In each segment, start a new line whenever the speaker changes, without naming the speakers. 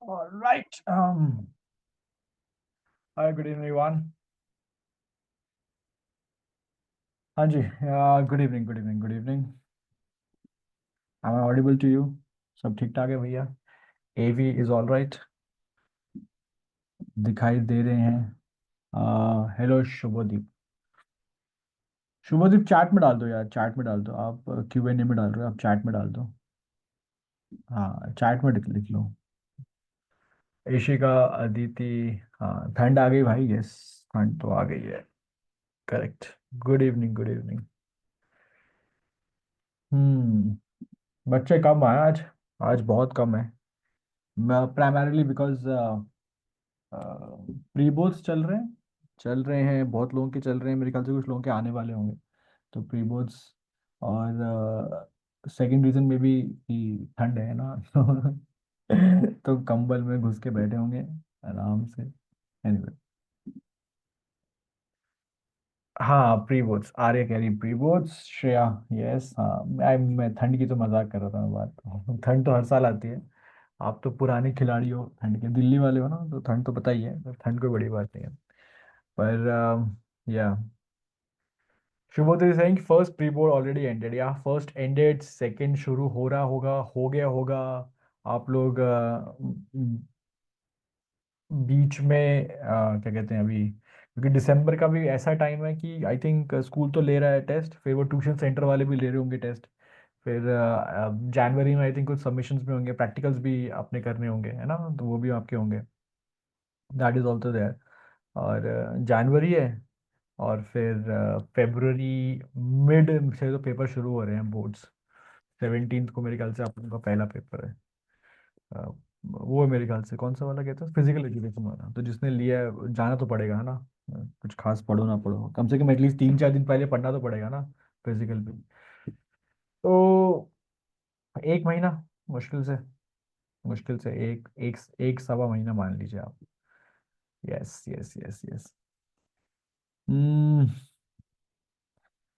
All right. Hi, good evening, everyone. हाँ जी, good evening, good evening, good evening. I am audible to you? सब ठीक ठाक है भैया? AV is all right? दिखाई दे रहे हैं। हेलो शुभदीप। शुभदीप चैट में डाल दो यार, चैट में डाल दो। आप Q&A में डाल रहे हो, आप चैट में डाल दो। हाँ, चैट में लिख लिख लो। इशिका, अदिति। हाँ, ठंड आ गई भाई, यस। ठंड तो आ गई है। Correct. Good evening, good evening. बच्चे कम आए आज। आज बहुत कम है। प्राइमरीली बिकॉज प्री बोर्ड्स चल रहे हैं बहुत लोगों के, चल रहे हैं मेरे ख्याल से, कुछ लोगों के आने वाले होंगे। तो प्री बोर्ड्स। और सेकंड रीजन में भी कि ठंड है ना तो कंबल में घुस के बैठे होंगे आराम से। एनीवे। हाँ, प्री बोर्ड्स, आर्य कह रही प्री बोर्ड्स, श्रेया। यस, हाँ। मैं ठंड की तो मजाक कर रहा था, मैं बात ठंड तो हर साल आती है। आप तो पुराने खिलाड़ी हो ठंड के, दिल्ली वाले हो ना, तो ठंड तो पता ही है, तो ठंड कोई बड़ी बात नहीं है। पर या Shubhoday saying first pre board already ended, या फर्स्ट एंडेड, सेकंड शुरू हो रहा होगा, हो गया होगा। आप लोग बीच में क्या कहते हैं अभी, क्योंकि दिसंबर का भी ऐसा टाइम है कि आई थिंक स्कूल तो ले रहा है टेस्ट, फिर वो ट्यूशन सेंटर वाले भी ले रहे होंगे टेस्ट। फिर जनवरी में आई थिंक कुछ सबमिशंस भी होंगे, प्रैक्टिकल्स भी आपने करने होंगे, है ना, तो वो भी आपके होंगे। That is also there. और जनवरी है। और फिर फेब्रुवरी मिड से तो पेपर शुरू हो रहे हैं, बोर्ड्स। 17th को मेरे ख्याल से आप लोगों का पहला पेपर है। अ, वो मेरे ख्याल से कौन सा वाला कहते हैं, फिजिकल एजुकेशन वाला, तो जिसने लिया है जाना तो पड़ेगा, है ना। कुछ खास पढ़ो ना पढ़ो, कम से कम एटलीस्ट 3-4 दिन पहले पढ़ना तो पड़ेगा ना, फिजिकल भी। तो एक महीना, मुश्किल से, मुश्किल से एक एक एक सवा महीना मान लीजिए आप। Yes, yes, yes, yes. Hmm.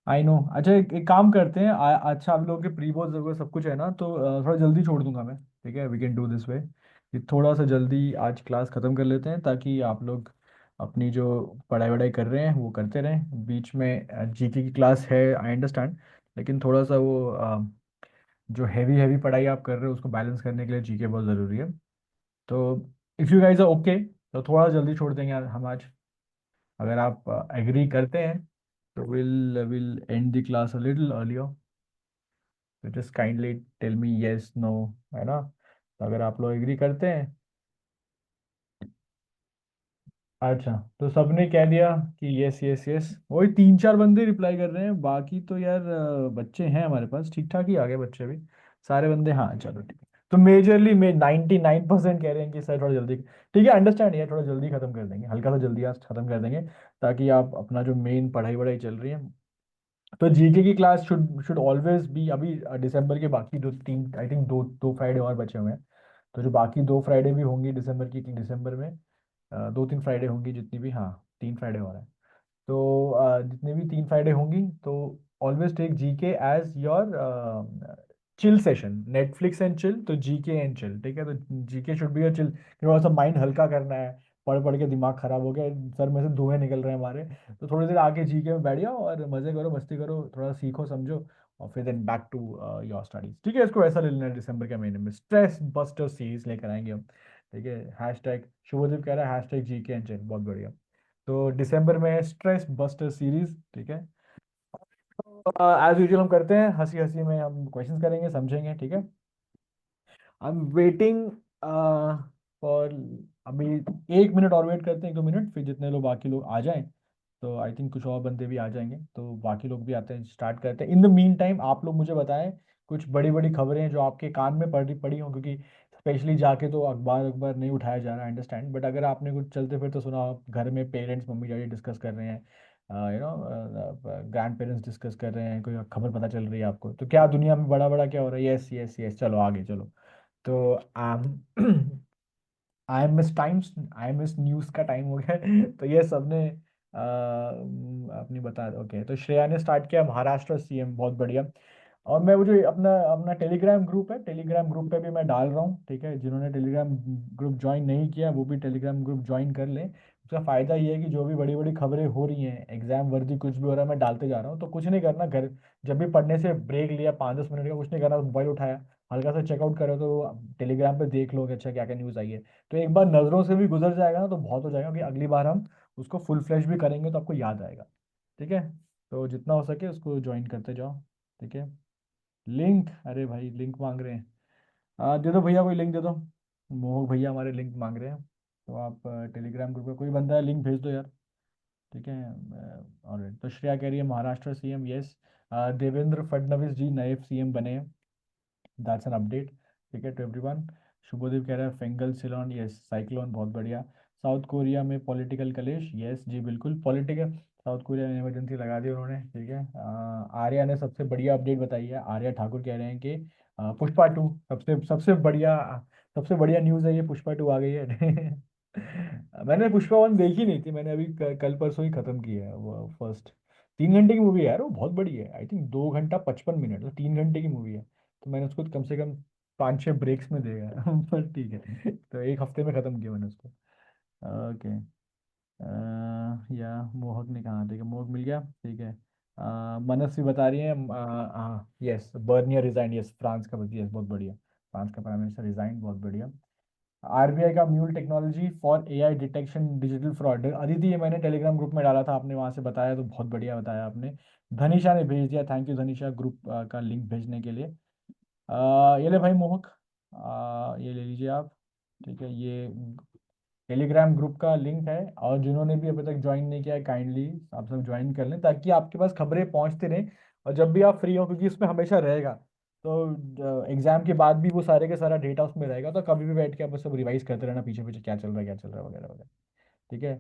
I know. अच्छा, एक काम करते हैं, अच्छा, आप लोगों के प्री बोर्ड्स वगैरह सब कुछ है ना, तो थोड़ा जल्दी छोड़ दूंगा मैं। ठीक है, we can do this way कि थोड़ा सा जल्दी आज क्लास ख़त्म कर लेते हैं, ताकि आप लोग अपनी जो पढ़ाई वढ़ाई कर रहे हैं वो करते रहें। बीच में जीके की क्लास है, आई अंडरस्टैंड। लेकिन थोड़ा सा वो जो हैवी हैवी पढ़ाई आप कर रहे हो उसको बैलेंस करने के लिए जीके बहुत ज़रूरी है। तो if you guys are okay, तो थोड़ा जल्दी छोड़ देंगे हम आज। अगर आप एग्री करते हैं तो will end the class a little earlier. तो just kindly tell me yes no, है ना। तो अगर आप लोग एग्री करते हैं। अच्छा, तो सबने कह दिया कि यस, यस, यस। वही 3-4 बंदे रिप्लाई कर रहे हैं, बाकी तो यार बच्चे हैं हमारे पास, ठीक ठाक ही आ गए बच्चे भी। सारे बंदे, हाँ चलो ठीक है। तो मेजरली में 99% कह रहे हैं कि सर थोड़ा जल्दी। ठीक है, अंडरस्टैंड, यार थोड़ा जल्दी खत्म कर देंगे, हल्का सा जल्दी आज खत्म कर देंगे, ताकि आप अपना जो मेन पढ़ाई वढ़ाई चल रही है। तो जीके की class should should always be, अभी दिसंबर के बाकी दो तीन, आई थिंक दो दो फ्राइडे और बचे हुए हैं। तो जो बाकी 2 फ्राइडे भी होंगी दिसंबर की, दिसंबर में 2-3 फ्राइडे होंगी जितनी भी, हाँ 3 फ्राइडे और हैं। तो जितने भी 3 फ्राइडे होंगी, तो always take GK as your chill session, Netflix and chill, तो जीके एंड चिल, ठीक है। तो GK should be your chill, थोड़ा सा माइंड हल्का करना है। पढ़ पढ़ के दिमाग खराब हो गया, सर में से धुएं निकल रहे हैं हमारे। तो थोड़ी देर आके जीके में बैठ जाओ और मजे करो, मस्ती करो, थोड़ा सीखो समझो। और फिर then back to your studies, ठीक है। इसको ऐसा ले लेना है, दिसंबर के महीने में स्ट्रेस बस्टर सीरीज लेकर आएंगे हम। ठीक है, हैशटैग शुभदीप कह रहा है हैशटैग जीके एंड चिल, बहुत बढ़िया। तो दिसंबर में स्ट्रेस बस्टर सीरीज, ठीक है। एज यूजुअल हम करते हैं, हंसी हंसी में हम क्वेश्चंस करेंगे, समझेंगे, ठीक है। आई एम वेटिंग फॉर, अभी 1 मिनट और वेट करते हैं, 1-2 मिनट, फिर जितने लोग बाकी लोग आ जाएं, तो आई थिंक कुछ और बंदे भी आ जाएंगे, तो बाकी लोग भी आते हैं, स्टार्ट करते हैं। इन द मीन टाइम आप लोग मुझे बताएं कुछ बड़ी बड़ी खबरें जो आपके कान में पड़ी पड़ी हों, क्योंकि स्पेशली जाके तो अखबार अखबार नहीं उठाया जा रहा है, अंडरस्टैंड। बट अगर आपने कुछ चलते फिरते सुना, आप घर में पेरेंट्स मम्मी डैडी डिस्कस कर रहे हैं, you know, grand parents discuss कर रहे हैं, कोई खबर पता चल रही है आपको, तो क्या दुनिया में बड़ा बड़ा क्या हो रहा है, यस, यस, यस, चलो आगे चलो। तो I miss times, I miss news का टाइम हो गया है। तो ये सबने अपनी बता, ओके, तो श्रेया ने स्टार्ट किया, महाराष्ट्र सीएम, बहुत बढ़िया। और मैं वो जो अपना अपना टेलीग्राम ग्रुप है, टेलीग्राम ग्रुप पे भी मैं डाल रहा हूँ, ठीक है। जिन्होंने टेलीग्राम ग्रुप ज्वाइन नहीं किया वो भी टेलीग्राम ग्रुप ज्वाइन कर लें। उसका फ़ायदा ये है कि जो भी बड़ी बड़ी खबरें हो रही हैं, एग्जाम वर्दी कुछ भी हो रहा है, मैं डालते जा रहा हूँ। तो कुछ नहीं करना, घर जब भी पढ़ने से ब्रेक लिया 5-10 मिनट का, कुछ नहीं करना, मोबाइल उठाया, हल्का सा चेकआउट करो तो टेलीग्राम पे देख लो कि अच्छा क्या क्या न्यूज़ आई है। तो एक बार नज़रों से भी गुजर जाएगा ना तो बहुत हो जाएगा, कि अगली बार हम उसको फुल फ्लैश भी करेंगे तो आपको याद आएगा, ठीक है। तो जितना हो सके उसको ज्वाइन करते जाओ, ठीक है। लिंक, अरे भाई लिंक मांग रहे हैं। दे दो भैया, कोई लिंक दे दो। मोह भैया हमारे लिंक मांग रहे हैं। तो आप टेलीग्राम ग्रुप पे कोई बंदा है, लिंक भेज दो यार, ठीक है। और तो श्रेया कह रही है महाराष्ट्र सीएम, यस। देवेंद्र फडणवीस जी नए सीएम बने हैं, दैट्स एन अपडेट, ठीक है टू एवरीवन। शुभदेव कह रहा है फेंगल सिलोन, यस साइक्लोन, बहुत बढ़िया। साउथ कोरिया में पॉलिटिकल कलेश, यस जी बिल्कुल पॉलिटिकल। साउथ कोरिया में इमरजेंसी लगा दी उन्होंने, ठीक है। आर्या ने सबसे बढ़िया अपडेट बताई है, आर्या ठाकुर कह रहे हैं कि पुष्पा टू सबसे सबसे बढ़िया न्यूज़ है ये, पुष्पा टू आ गई है। मैंने पुष्पा वन देखी नहीं थी, मैंने अभी कल परसों ही खत्म किया है वो फर्स्ट। 3 घंटे की मूवी है यार, वो बहुत बड़ी है, आई थिंक 2 घंटा 55 मिनट, तो 3 घंटे की मूवी है। तो मैंने उसको कम से कम 5-6 ब्रेक्स में देखा। पर ठीक है, तो एक हफ्ते में ख़त्म किया मैंने उसको। ओके। या मोहक ने कहा, ठीक है मोहक मिल गया, ठीक है। मनस्वी बता रही है, हाँ yes Barnier resign, yes France का, यस बहुत बढ़िया, फ्रांस का प्राइम मिनिस्टर रिजाइन, बहुत बढ़िया। आरबीआई का mule technology for AI detection digital fraud, Aditi ये मैंने टेलीग्राम ग्रुप में डाला था, आपने वहां से बताया तो बहुत बढ़िया बताया आपने। धनीशा ने भेज दिया, थैंक यू धनीशा, ग्रुप का लिंक भेजने के लिए। ये ले भाई मोहक, ये ले लीजिए आप, ठीक है। ये टेलीग्राम ग्रुप का लिंक है, और जिन्होंने भी अभी तक ज्वाइन नहीं किया है काइंडली आप सब ज्वाइन कर लें, ताकि आपके पास खबरें पहुंचती रहें। और जब भी आप फ्री हो, क्योंकि उसमें हमेशा रहेगा, तो एग्जाम के बाद भी वो सारे का सारा डेटा उसमें रहेगा, तो कभी भी बैठ के आप बस सब रिवाइज करते रहना, पीछे पीछे क्या चल रहा है क्या चल रहा है वगैरह वगैरह, ठीक है।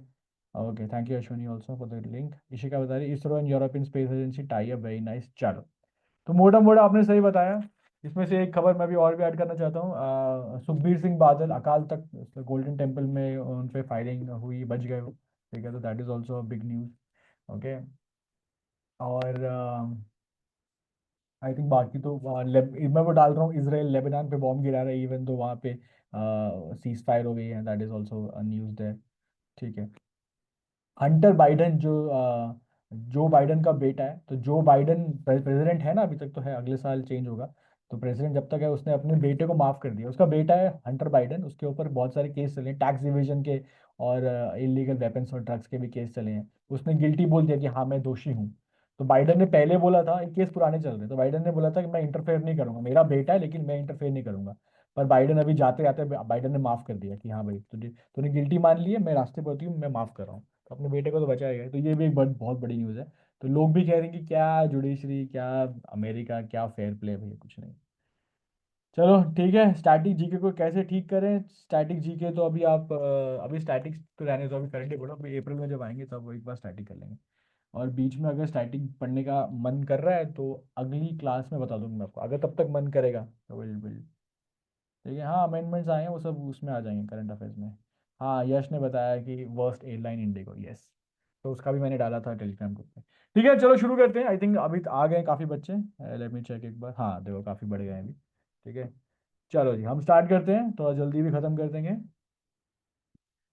Okay thank you Ashwini also for the link. Ishika बता रही ISRO and European space agency tie up, very nice, चलो। तो मोटा मोटा आपने सही बताया। इसमें से एक खबर मैं भी और भी ऐड करना चाहता हूँ, सुखबीर सिंह बादल अकाल तख्त गोल्डन टेम्पल में उन पे फायरिंग हुई, बच गए वो, ठीक है। तो that is also big news, okay. और आई थिंक बाकी तो मैं वो डाल रहा हूँ, इसराइल लेबनान पे बॉम्ब गिरा रहा है, इवन तो वहाँ पे सीज फायर हो गई है, दैट इज ऑल्सो न्यूज़ है, ठीक है। हंटर बाइडन जो बाइडन का बेटा है, तो जो बाइडन प्रेसिडेंट है ना अभी तक तो है, अगले साल चेंज होगा। तो प्रेसिडेंट जब तक है उसने अपने बेटे को माफ कर दिया, उसका बेटा है हंटर बाइडन, उसके ऊपर बहुत सारे केस चले हैं, टैक्स इवेजन के और इलीगल वेपन्स और ड्रग्स के भी केस चले हैं। उसने गिल्टी बोल दिया कि हाँ मैं दोषी हूँ। तो बाइडन ने पहले बोला था, एक केस पुराने चल रहे, तो बाइडन ने बोला था कि मैं इंटरफेयर नहीं करूंगा, मेरा बेटा है लेकिन मैं इंटरफेयर नहीं करूंगा। पर बाइडन अभी जाते जाते बाइडन ने माफ कर दिया कि हाँ भाई तुझे तूने गिल्टी मान ली है, मैं रास्ते पर हूँ, मैं माफ कर रहा हूँ। तो अपने बेटे को तो बचाएगा ही। तो ये भी एक बहुत बड़ी न्यूज़ है। तो लोग भी कह रहे हैं कि क्या जुडिशरी, क्या अमेरिका, क्या फेयर प्ले, भैया कुछ नहीं। चलो ठीक है, स्टैटिक जीके को कैसे ठीक करें, स्टैटिक जीके तो अभी आप अभी स्टैटिक तो रहने दो, अभी करंट बोलो, अभी अप्रैल में जब आएंगे तब वो एक बार स्टैटिक कर लेंगे। और बीच में अगर स्टैटिक पढ़ने का मन कर रहा है तो अगली क्लास में बता दूंगा मैं आपको, अगर तब तक मन करेगा तो विल। ठीक है, हाँ अमेंडमेंट्स आए हैं वो सब उसमें आ जाएंगे करंट अफेयर्स में। हाँ यश ने बताया कि वर्स्ट एयरलाइन इंडिगो, यस। तो उसका भी मैंने डाला था टेलीग्राम ग्रुप पे। ठीक है चलो शुरू करते हैं, आई थिंक अभी आ गए काफ़ी बच्चे, लेट मी चेक एक बार, हाँ देखो काफ़ी बढ़ गए हैं अभी, ठीक है। चलो जी हम स्टार्ट करते हैं, थोड़ा जल्दी भी ख़त्म कर देंगे,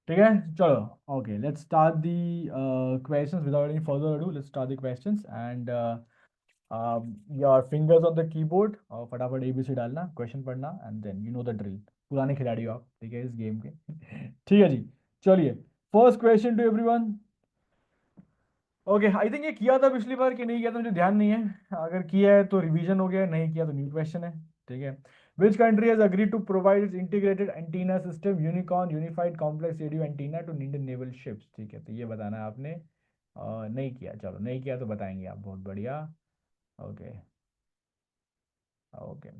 ठीक है। चलो okay let's start the questions without any further ado, let's start the questions and your fingers on the keyboard, और फटाफट एबीसी डालना, क्वेश्चन पढ़ना, and then you know the drill. पुराने खिलाड़ी हो आप, ठीक है इस गेम के। ठीक है जी, चलिए। First question to everyone. Okay I think ये किया था पिछली बार कि नहीं किया था मुझे ध्यान नहीं है, अगर किया है तो रिवीजन हो गया, नहीं किया तो न्यू क्वेश्चन है, ठीक है। Which country has agreed to provide its integrated antenna system unicorn unified complex radio antenna to Indian naval ships, ठीक है। तो ये बताना है आपने, नहीं किया, चलो नहीं किया तो बताएंगे आप, बहुत बढ़िया। ओके ओके,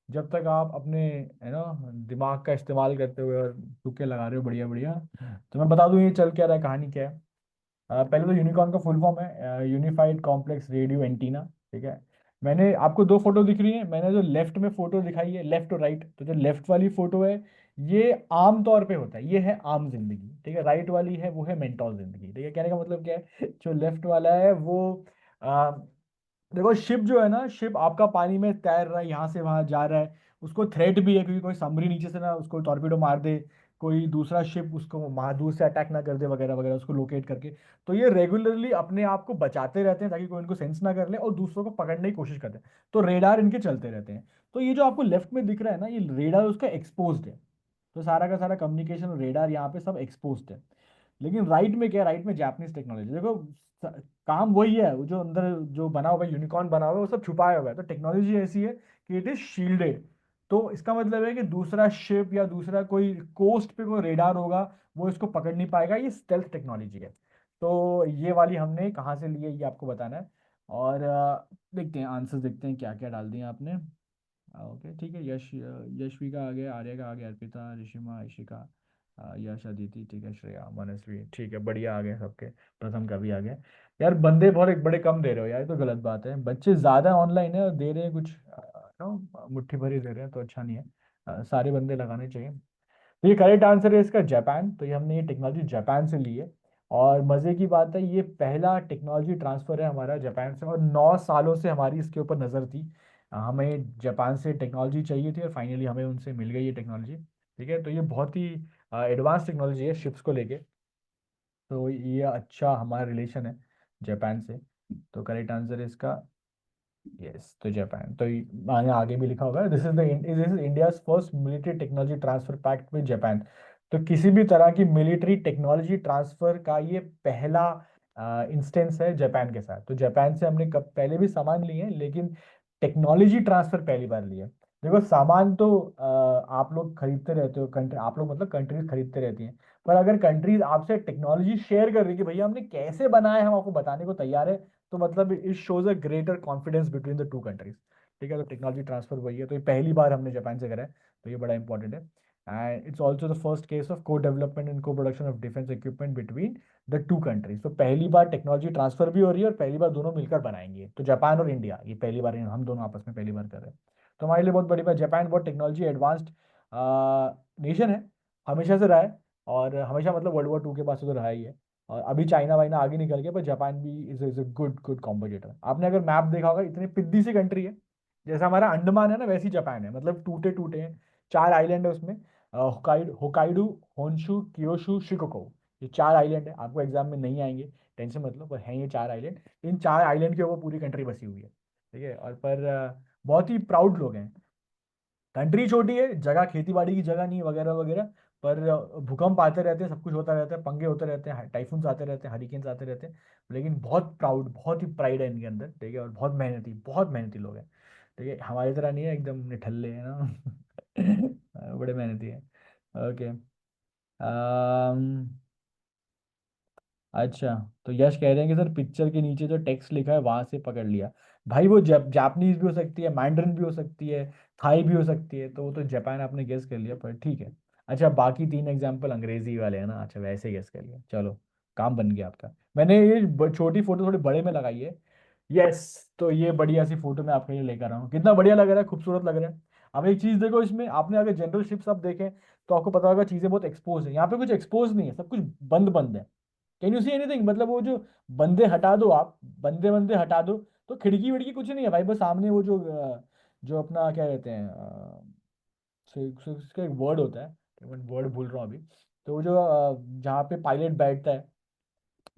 जब तक आप अपने है ना दिमाग का इस्तेमाल करते हुए और तुक्के लगा रहे हो बढ़िया बढ़िया, तो मैं बता दूं ये चल क्या रहा है, कहानी क्या है। पहले तो यूनिकॉर्न का फुल फॉर्म है यूनिफाइड कॉम्प्लेक्स रेडियो एंटीना, ठीक है। मैंने आपको दो फोटो दिख रही है, मैंने जो लेफ्ट में फोटो दिखाई है, लेफ्ट और राइट, तो जो लेफ्ट वाली फोटो है ये आम तौर पे होता है, ये है आम जिंदगी, ठीक है। राइट वाली है वो है मेंटोस जिंदगी, ठीक है। कहने का मतलब क्या है, जो लेफ्ट वाला है वो देखो शिप जो है ना, शिप आपका पानी में तैर रहा है, यहाँ से वहां जा रहा है, उसको थ्रेट भी है क्योंकि कोई सबमरीन नीचे से ना उसको टॉर्पीडो मार दे, कोई दूसरा शिप उसको दूर से अटैक ना कर दे वगैरह वगैरह, उसको लोकेट करके। तो ये रेगुलरली अपने आप को बचाते रहते हैं ताकि कोई इनको सेंस ना कर ले, और दूसरों को पकड़ने की कोशिश करते हैं। तो रेडार इनके चलते रहते हैं। तो ये जो आपको लेफ्ट में दिख रहा है ना, ये रेडार उसका एक्सपोज्ड है। तो सारा का सारा कम्युनिकेशन रेडार यहाँ पे सब एक्सपोज्ड है। लेकिन राइट में क्या है, राइट में जापानीज टेक्नोलॉजी देखो। काम वही है, वो जो अंदर जो बना हुआ है, यूनिकॉर्न बना हुआ है, वो सब छुपाया हुआ है। तो टेक्नोलॉजी ऐसी है कि इट इज शील्डेड। तो इसका मतलब है कि दूसरा शिप या दूसरा कोई कोस्ट पे कोई रेडार होगा, वो इसको पकड़ नहीं पाएगा। ये स्टेल्थ टेक्नोलॉजी है। तो ये वाली हमने कहाँ से ली है ये आपको बताना है। और देखते हैं आंसर, देखते हैं क्या क्या डाल दिया आपने। ओके ठीक है, यशवी का आ गया, आर्या का आ गया, अर्पिता, ऋषिमा, इशिका, यश, अदिति, ठीक है, श्रेया, मनस्वी, ठीक है, बढ़िया आ गए सबके। प्रथम का भी आ गया। यार बंदे बहुत एक बड़े कम दे रहे हो यार, ये तो गलत बात है। बच्चे ज्यादा ऑनलाइन है और दे रहे हैं कुछ मुट्ठी भरी दे रहे हैं, तो अच्छा नहीं है। सारे बंदे लगाने चाहिए। तो ये करेक्ट आंसर है इसका जापान। तो ये हमने ये टेक्नोलॉजी जापान से ली है। और मजे की बात है, ये पहला टेक्नोलॉजी ट्रांसफर है हमारा जापान से, और 9 सालों से हमारी इसके ऊपर नजर थी। हमें जापान से टेक्नोलॉजी चाहिए थी और फाइनली हमें उनसे मिल गई ये टेक्नोलॉजी। ठीक है, तो ये बहुत ही एडवांस टेक्नोलॉजी है शिप्स को लेके। तो ये अच्छा हमारा रिलेशन है जापान से। तो करेक्ट आंसर है इसका यस, तो जापान। तो मैंने आगे भी लिखा होगा, this is India first military technology transfer pact with Japan. तो किसी भी तरह की मिलिट्री टेक्नोलॉजी ट्रांसफर का ये पहला इंस्टेंस है जापान के साथ। तो जापान से हमने कब पहले भी सामान लिए हैं, लेकिन टेक्नोलॉजी ट्रांसफर पहली बार लिया है। देखो सामान तो आप लोग खरीदते रहते हो, कंट्री आप लोग मतलब कंट्रीज खरीदते रहती हैं। पर अगर कंट्रीज आपसे टेक्नोलॉजी शेयर कर रही है कि भैया हमने कैसे बनाया है, हम आपको बताने को तैयार है, तो मतलब it shows a greater confidence between the two countries. ठीक है, तो टेक्नोलॉजी ट्रांसफर वही है। तो ये पहली बार हमने जापान से करा है, तो ये बड़ा इंपॉर्टेंट है। And it's also the first case of को डेवलपमेंट एंड को production of defence equipment between the two countries. तो पहली बार टेक्नोलॉजी ट्रांसफर भी हो रही है और पहली बार दोनों मिलकर बनाएंगे। तो जापान और इंडिया ये पहली बार हम दोनों आपस में पहली बार कर रहे हैं। तो हमारे लिए बहुत बड़ी बात, जापान बहुत टेक्नोलॉजी एडवांस्ड नेशन है, हमेशा से रहा है। और हमेशा मतलब वर्ल्ड वॉर 2 के बाद से तो रहा ही है। और अभी चाइना वाइना आगे निकल गया, पर जापान भी is a good good competitor. आपने अगर मैप देखा होगा, इतनी पिद्दी सी कंट्री है। जैसा हमारा अंडमान है ना, वैसी जापान है, मतलब टूटे टूटे हैं। 4 आइलैंड है उसमें, होकाइडू, होन्शु, क्योशु, शिकोको। ये 4 आइलैंड है, आपको एग्जाम में नहीं आएंगे, टेंशन मतलब, पर हैं ये 4 आइलैंड। इन 4 आइलैंड के ऊपर पूरी कंट्री बसी हुई है। ठीक है, और पर बहुत ही प्राउड लोग हैं। कंट्री छोटी है, जगह खेती बाड़ी की जगह नहीं वगैरह वगैरह। पर भूकंप आते रहते हैं, सब कुछ होता रहता है, पंगे होते रहते हैं, टाइफून्स आते रहते हैं, हरिकेन्स आते रहते हैं। लेकिन बहुत प्राउड, बहुत ही प्राइड है इनके अंदर। ठीक है, और बहुत मेहनती लोग हैं। ठीक है, हमारी तरह नहीं है एकदम निठल्ले है ना। बड़े मेहनती है। ओके। अच्छा, तो यश कह रहे हैं कि सर पिक्चर के नीचे जो टेक्स्ट लिखा है वहां से पकड़ लिया। भाई वो जापानीज भी हो सकती है, मैंड्रिन भी हो सकती है, थाई भी हो सकती है, तो वो तो जापान आपने गेस कर लिया, पर ठीक है। अच्छा, बाकी 3 एग्जाम्पल अंग्रेजी वाले हैं ना, अच्छा वैसे गेस कर लिया, चलो काम बन गया आपका। मैंने ये छोटी फोटो थोड़ी बड़े में लगाई है। यस, तो ये बढ़िया सी फोटो मैं आपके लिए लेकर आया हूँ, कितना बढ़िया लग रहा है, खूबसूरत लग रहा है। अब एक चीज देखो इसमें, आपने अगर जनरल शिप्स आप देखें तो आपको पता होगा चीजें बहुत एक्सपोज है, यहाँ पे कुछ एक्सपोज नहीं है, सब कुछ बंद बंद है। कैन यू सी एनीथिंग, मतलब वो जो बंदे हटा दो आप, बंदे बंदे हटा दो, तो खिड़की विड़की कुछ नहीं है भाई, बस सामने वो जो जो अपना क्या कहते हैं, उसका एक वर्ड होता है, मैं वर्ड भूल रहा हूँ अभी। तो वो जो जहाँ पे पायलट बैठता है,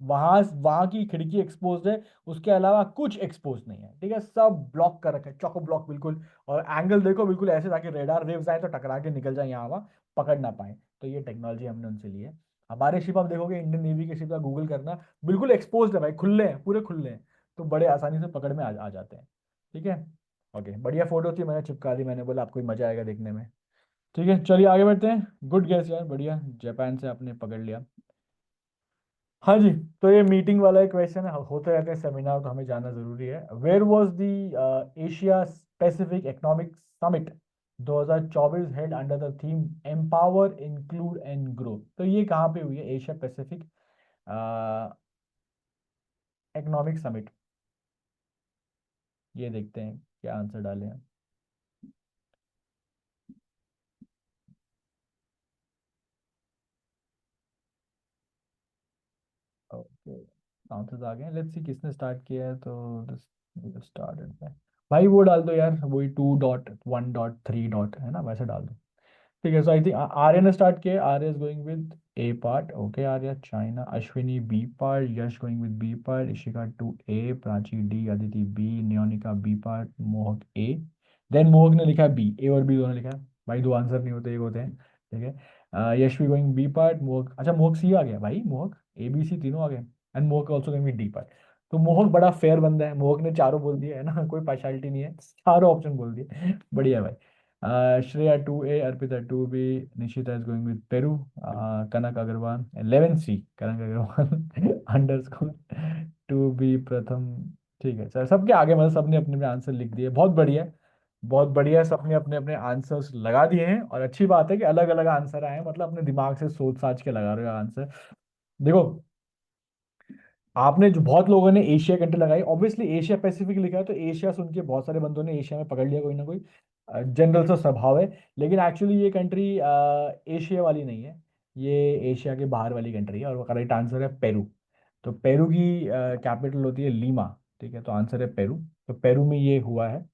वहां वहां की खिड़की एक्सपोज है। उसके अलावा कुछ एक्सपोज नहीं है। ठीक है, सब ब्लॉक कर रखा है, चौको ब्लॉक बिल्कुल। और एंगल देखो बिल्कुल ऐसे, ताकि रेडार वेव्स आए तो टकरा के निकल जाए, यहाँ वहाँ पकड़ ना पाए। तो ये टेक्नोलॉजी हमने उनसे ली है। हमारे शिप आप देखोगे, इंडियन नेवी के शिप का गूगल करना, बिल्कुल एक्सपोज है भाई, खुले हैं, पूरे खुले हैं। तो बड़े आसानी से पकड़ में आ जाते हैं। ठीक है, ओके, बढ़िया फोटो थी, मैंने चिपका दी, मैंने बोला आपको भी मजा आएगा देखने में। ठीक है, चलिए आगे बढ़ते हैं। गुड गेस यार, बढ़िया, जापान से आपने पकड़ लिया। हाँ जी। तो ये मीटिंग वाला एक क्वेश्चन है, होते रहते हैं सेमिनार, तो हमें जाना जरूरी है। Where was the Asia Pacific economic summit 2024 held under the theme empower, include and grow. तो ये कहाँ पे हुई है, एशिया पैसिफिक इकोनॉमिक समिट। ये देखते हैं क्या आंसर डाले हैं। ओके, आंसर आ गए, लेट्स सी किसने स्टार्ट किया है। तो स्टार्टेड भाई, वो डाल दो यार, वही 2.1.3 है ना, वैसे डाल दो। ठीक है, सो आई थिंक आर्य ने स्टार्ट किया, Arya is going with A part, okay Arya. चाइना, Ashwini B part, Yash going with B part, Ishika to A, Prachi D, Aditi B, Neonika B part, Mohak A. Then मोहक ने लिखा है बी, ए और बी दोनों लिखा है भाई, दो आंसर नहीं होते, एक होते हैं। ठीक है, यश भी गोइंग बी पार्ट, मोहक, अच्छा मोहक सी आ गया भाई, मोहक ए बी सी तीनों आ गए, एंड मोहक also going with D part. तो मोहक बड़ा फेयर बंदा है, मोहक ने चारों बोल दिया है ना, कोई पार्शलिटी नहीं है, चारों ऑप्शन बोल दिए, बढ़िया भाई। Shreya two A, Arpita two B, Nishita is going with Peru, Kanak Agarwal 11 C, Kanak Agarwal underscore two B प्रथम। ठीक है सर, सबके आगे मतलब सबने अपने अपने आंसर लिख दिए, बहुत बढ़िया है, बहुत बढ़िया, सबने अपने अपने आंसर्स लगा दिए हैं, और अच्छी बात है कि अलग अलग आंसर आए हैं, मतलब अपने दिमाग से सोच साच के लगा रहे हो आंसर। देखो, आपने जो बहुत लोगों ने एशिया कंट्री लगाई, ऑब्वियसली एशिया पैसिफिक लिखा है, तो एशिया सुन के बहुत सारे बंदों ने एशिया में पकड़ लिया कोई ना कोई, जनरल सा स्वभाव है। लेकिन एक्चुअली ये कंट्री एशिया वाली नहीं है, ये एशिया के बाहर वाली कंट्री है, और वो करेक्ट आंसर है पेरू। तो पेरू की कैपिटल होती है लीमा। ठीक है, तो आंसर है पेरू। तो पेरू में ये हुआ है।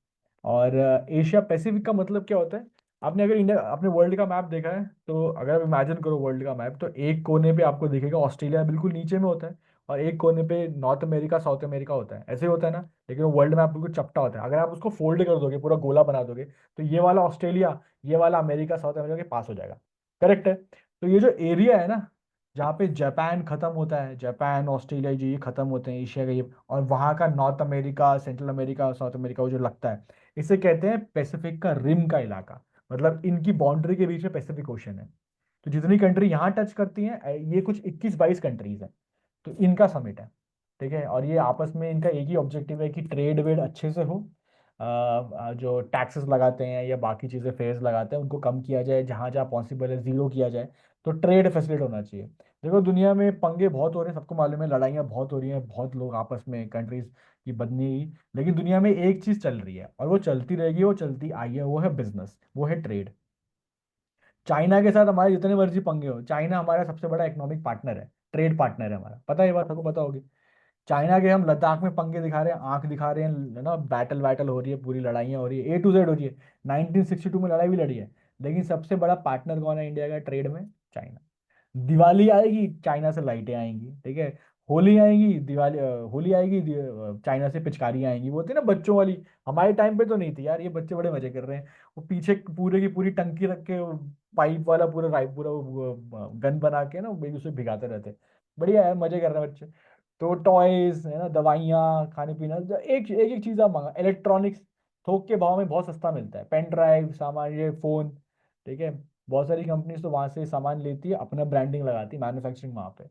और एशिया पैसिफिक का मतलब क्या होता है? आपने अगर इंडिया, आपने वर्ल्ड का मैप देखा है, तो अगर आप इमेजिन करो वर्ल्ड का मैप, तो एक कोने पे आपको दिखेगा ऑस्ट्रेलिया बिल्कुल नीचे में होता है, और एक कोने पे नॉर्थ अमेरिका साउथ अमेरिका होता है, ऐसे ही होता है ना। लेकिन वो वर्ल्ड मैप बिल्कुल चपटा होता है, अगर आप उसको फोल्ड कर दोगे, पूरा गोला बना दोगे, तो ये वाला ऑस्ट्रेलिया, ये वाला अमेरिका साउथ अमेरिका के पास हो जाएगा। करेक्ट है। तो ये जो एरिया है ना, जहाँ पे जापान खत्म होता है, जापान ऑस्ट्रेलिया जो ये खत्म होते हैं एशिया का ये, और वहाँ का north America central America south America वो जो लगता है, इसे कहते हैं पैसिफिक का रिम का इलाका। मतलब इनकी बाउंड्री के बीच में पैसिफिक ओशन है। तो जितनी कंट्री यहाँ टच करती हैं, ये कुछ 21-22 कंट्रीज हैं, तो इनका समिट है। ठीक है, और ये आपस में इनका एक ही ऑब्जेक्टिव है कि ट्रेड वेड अच्छे से हो, जो टैक्सेस लगाते हैं या बाकी चीज़ें फेयर्स लगाते हैं उनको कम किया जाए, जहाँ जहाँ पॉसिबल है जीरो किया जाए। तो ट्रेड फैसिलिट होना चाहिए। देखो, दुनिया में पंगे बहुत हो रहे हैं, सबको मालूम है, लड़ाइयाँ बहुत हो रही हैं, बहुत लोग आपस में कंट्रीज की बदनी। लेकिन दुनिया में एक चीज़ चल रही है, और वो चलती रहेगी, वो चलती आई है, वो है बिजनेस, वो है ट्रेड। चाइना के साथ हमारे जितने मर्जी पंगे हो, चाइना हमारा सबसे बड़ा इकोनॉमिक पार्टनर है, ट्रेड पार्टनर है हमारा, पता है, ये बात आपको पता होगी। चाइना के हम लद्दाख में पंगे दिखा रहे हैं, आंख दिखा रहे हैं ना, बैटल बैटल हो रही है, पूरी लड़ाइयाँ हो रही है, A to Z हो रही है। 1962 में लड़ाई भी लड़ी है। लेकिन सबसे बड़ा पार्टनर कौन है इंडिया का ट्रेड में? चाइना। दिवाली आएगी, चाइना से लाइटें आएंगी। ठीक है, होली आएगी, होली आएगी, चाइना से पिचकारियां आएंगी, वो होती है ना बच्चों वाली। हमारे टाइम पे तो नहीं थी यार, ये बच्चे बड़े मजे कर रहे हैं। वो पीछे पूरे की पूरी टंकी रख के, पाइप वाला पूरा राइट पूरा गन बना के ना, वो उसे भिगाते रहते। बढ़िया यार, मजे कर रहे हैं बच्चे। तो टॉयज है ना, दवाइयाँ, खाने पीना, एक एक एक चीज़ आप मंगा, इलेक्ट्रॉनिक्स थोक के भाव में बहुत सस्ता मिलता है, पेन ड्राइव, सामान, ये फोन। ठीक है, बहुत सारी कंपनीज तो वहां से सामान लेती है, अपना ब्रांडिंग लगाती है, मैन्युफैक्चरिंग वहां पे।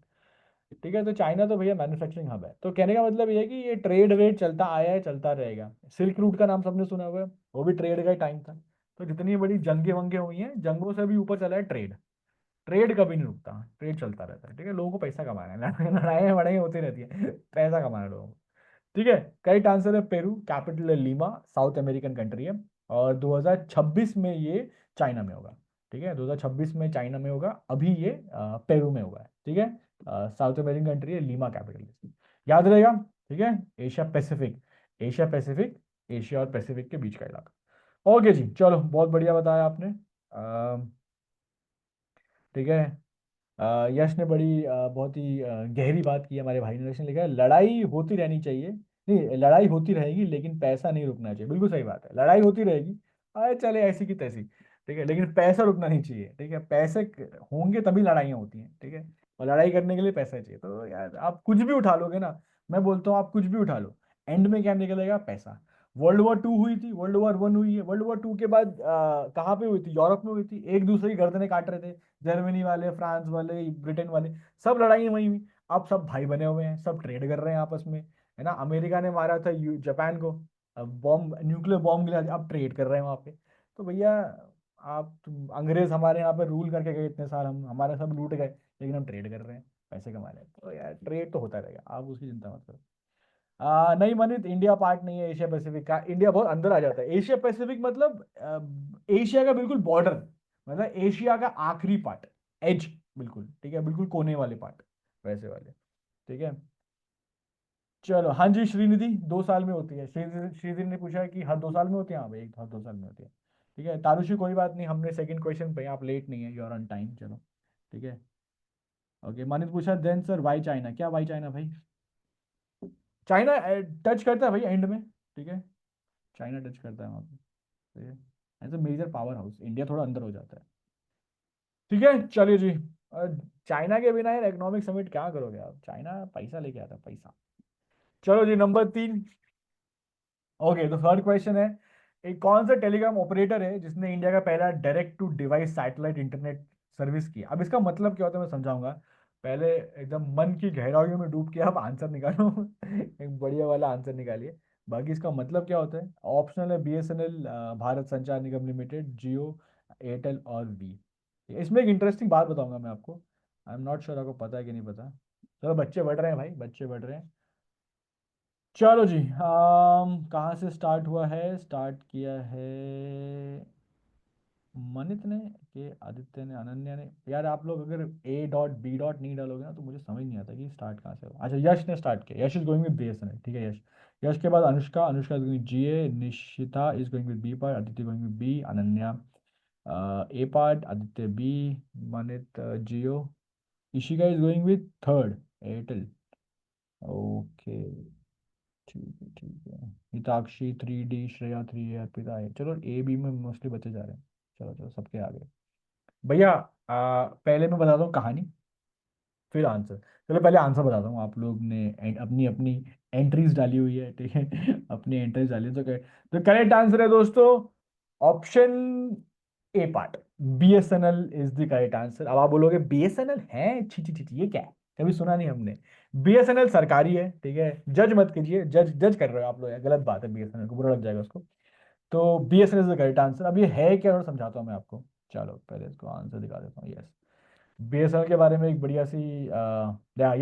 ठीक है, तो चाइना तो भैया मैन्युफैक्चरिंग हब है। तो कहने का मतलब ये है कि ये ट्रेड वेड चलता आया है, चलता रहेगा। सिल्क रूट का नाम सबने सुना हुआ है, वो भी ट्रेड का ही टाइम था। तो जितनी बड़ी जंगे वंगे हुई हैं, जंगों से भी ऊपर चला है ट्रेड। ट्रेड कभी नहीं रुकता, ट्रेड चलता रहता है। ठीक है, लोगों को पैसा कमाना है, लड़ाइयाँ वड़ाइयाँ होती रहती है, पैसा कमाना है लोगों को। ठीक है, करेक्ट आंसर है पेरू, कैपिटल है लीमा, साउथ अमेरिकन कंट्री है। और 2026 में ये चाइना में होगा। ठीक है, 2026 में चाइना में होगा, अभी ये पेरू में हुआ है। ठीक है, साउथ अमेरिकन कंट्री है, लीमा कैपिटल है, याद रहेगा। ठीक है, Asia Pacific, Asia Pacific, Asia और पैसिफिक के बीच का इलाका। ओके जी, चलो बहुत बढ़िया बताया आपने। ठीक है, यश ने बड़ी बहुत ही गहरी बात की है, हमारे भाई ने। यश ने लिखा है लड़ाई होती रहनी चाहिए, नहीं लड़ाई होती रहेगी लेकिन पैसा नहीं रुकना चाहिए। बिल्कुल सही बात है, लड़ाई होती रहेगी, अरे चले ऐसी की तैसी। ठीक है, लेकिन पैसा रुकना नहीं चाहिए। ठीक है, पैसे होंगे तभी लड़ाइयाँ होती हैं। ठीक है, और लड़ाई करने के लिए पैसा चाहिए। तो यार आप कुछ भी उठा लोगे ना, मैं बोलता हूँ आप कुछ भी उठा लो, एंड में क्या निकलेगा? पैसा। वर्ल्ड वॉर 2 हुई थी, वर्ल्ड वॉर 1 हुई है, वर्ल्ड वॉर 2 के बाद कहाँ पे हुई थी? यूरोप में हुई थी, एक दूसरे की गर्दनें काट रहे थे, जर्मनी वाले, फ्रांस वाले, ब्रिटेन वाले, सब लड़ाई वहीं हुई। अब सब भाई बने हुए हैं, सब ट्रेड कर रहे हैं आपस में, है ना। अमेरिका ने मारा था जापान को, अब बॉम्ब, न्यूक्लियर बॉम्ब गिरा दिया, अब ट्रेड कर रहे हैं वहाँ पे। तो भैया, अंग्रेज हमारे यहाँ पे रूल करके गए इतने साल, हम हमारा सब लूट गए, लेकिन हम ट्रेड कर रहे हैं, पैसे कमा रहे हैं। तो यार ट्रेड तो होता रहेगा, आप उसकी चिंता मत करो। नहीं मनीत, इंडिया पार्ट नहीं है एशिया पैसिफिक का, इंडिया बहुत अंदर आ जाता है। एशिया पैसिफिक मतलब एशिया का बिल्कुल बॉर्डर, मतलब एशिया का आखिरी पार्ट, एज, बिल्कुल। ठीक है, बिल्कुल कोने वाले पार्ट, वैसे वाले। ठीक है, चलो हाँ जी, श्रीनिधि 2 साल में होती है। श्रीनिधि ने पूछा है कि हर 2 साल में होती है। हाँ भाई, हर 2 साल में होती है। ठीक है तारुषी, कोई बात नहीं, हमने सेकंड क्वेश्चन पे, आप लेट नहीं है, यू आर ऑन टाइम। चलो ठीक है। ओके, मानित पूछा देन सर वाई चाइना, क्या वाई चाइना भाई? चाइना टच करता है भाई एंड में। ठीक है, चाइना टच करता है वहाँ पे। ठीक है, as a major powerhouse India थोड़ा अंदर हो जाता है। ठीक है चलिए जी। अ, चाइना के बिना यार इकोनॉमिक समिट क्या करोगे आप? चाइना पैसा लेके आता है, पैसा। चलो जी, नंबर 3। ओके, तो थर्ड क्वेश्चन है, एक कौन सा टेलीकॉम ऑपरेटर है जिसने इंडिया का पहला direct to device satellite internet service किया? अब इसका मतलब क्या होता है मैं समझाऊंगा। पहले एकदम मन की गहराइयों में डूब के आप आंसर निकालो। एक बढ़िया वाला आंसर निकालिए। बाकी इसका मतलब क्या होता है? ऑप्शनल है, BSNL, भारत संचार निगम लिमिटेड, जियो, एयरटेल और वी। इसमें एक इंटरेस्टिंग बात बताऊंगा मैं आपको। आई एम नॉट श्योर आपको पता है कि नहीं पता। चलो बच्चे बढ़ रहे हैं भाई, बच्चे बढ़ रहे हैं। चलो जी, कहाँ से स्टार्ट हुआ है? स्टार्ट किया है मनित ने, कि आदित्य ने, अनन्या ने। यार आप लोग अगर A.B. नहीं डालोगे ना तो मुझे समझ नहीं आता कि स्टार्ट कहाँ से हुआ। अच्छा, यश ने स्टार्ट किया, यश इज गोइंग विद BSNL। ठीक है, यश। यश के बाद Anushka, Anushka is going GA, Nishita is going with B part, Aditya going with B, Ananya A part, Aditya B, Manit Jio, Ishika is going with third Airtel. Okay, ठीक है ठीक है। हिताक्षी 3D, श्रेया 3, अर्पिता है। चलो A B में मोस्टली बच्चे जा रहे हैं। चलो चलो, सबके आगे। भैया पहले मैं बताता हूँ कहानी, फिर आंसर। चलो पहले आंसर बताता हूँ। आप लोग ने अपनी अपनी एंट्रीज डाली हुई है, ठीक है। अपनी एंट्रीज डाली है, तो करेक्ट आंसर है दोस्तों option A part. BSNL is the correct answer. अब आप बोलोगे BSNL है, छी छी छी छी, ये क्या है? कभी सुना नहीं हमने। BSNL सरकारी है, ठीक है। जज मत कीजिए, जज जज कर रहे हो आप लोग, गलत बात है। BSNL को बुरा लग जाएगा उसको। तो BSNL is the correct answer. अब ये है क्या, और समझाता हूँ मैं आपको। चलो पहले इसको आंसर दिखा देता हूँ। यस, BSNL के बारे में एक बढ़िया सी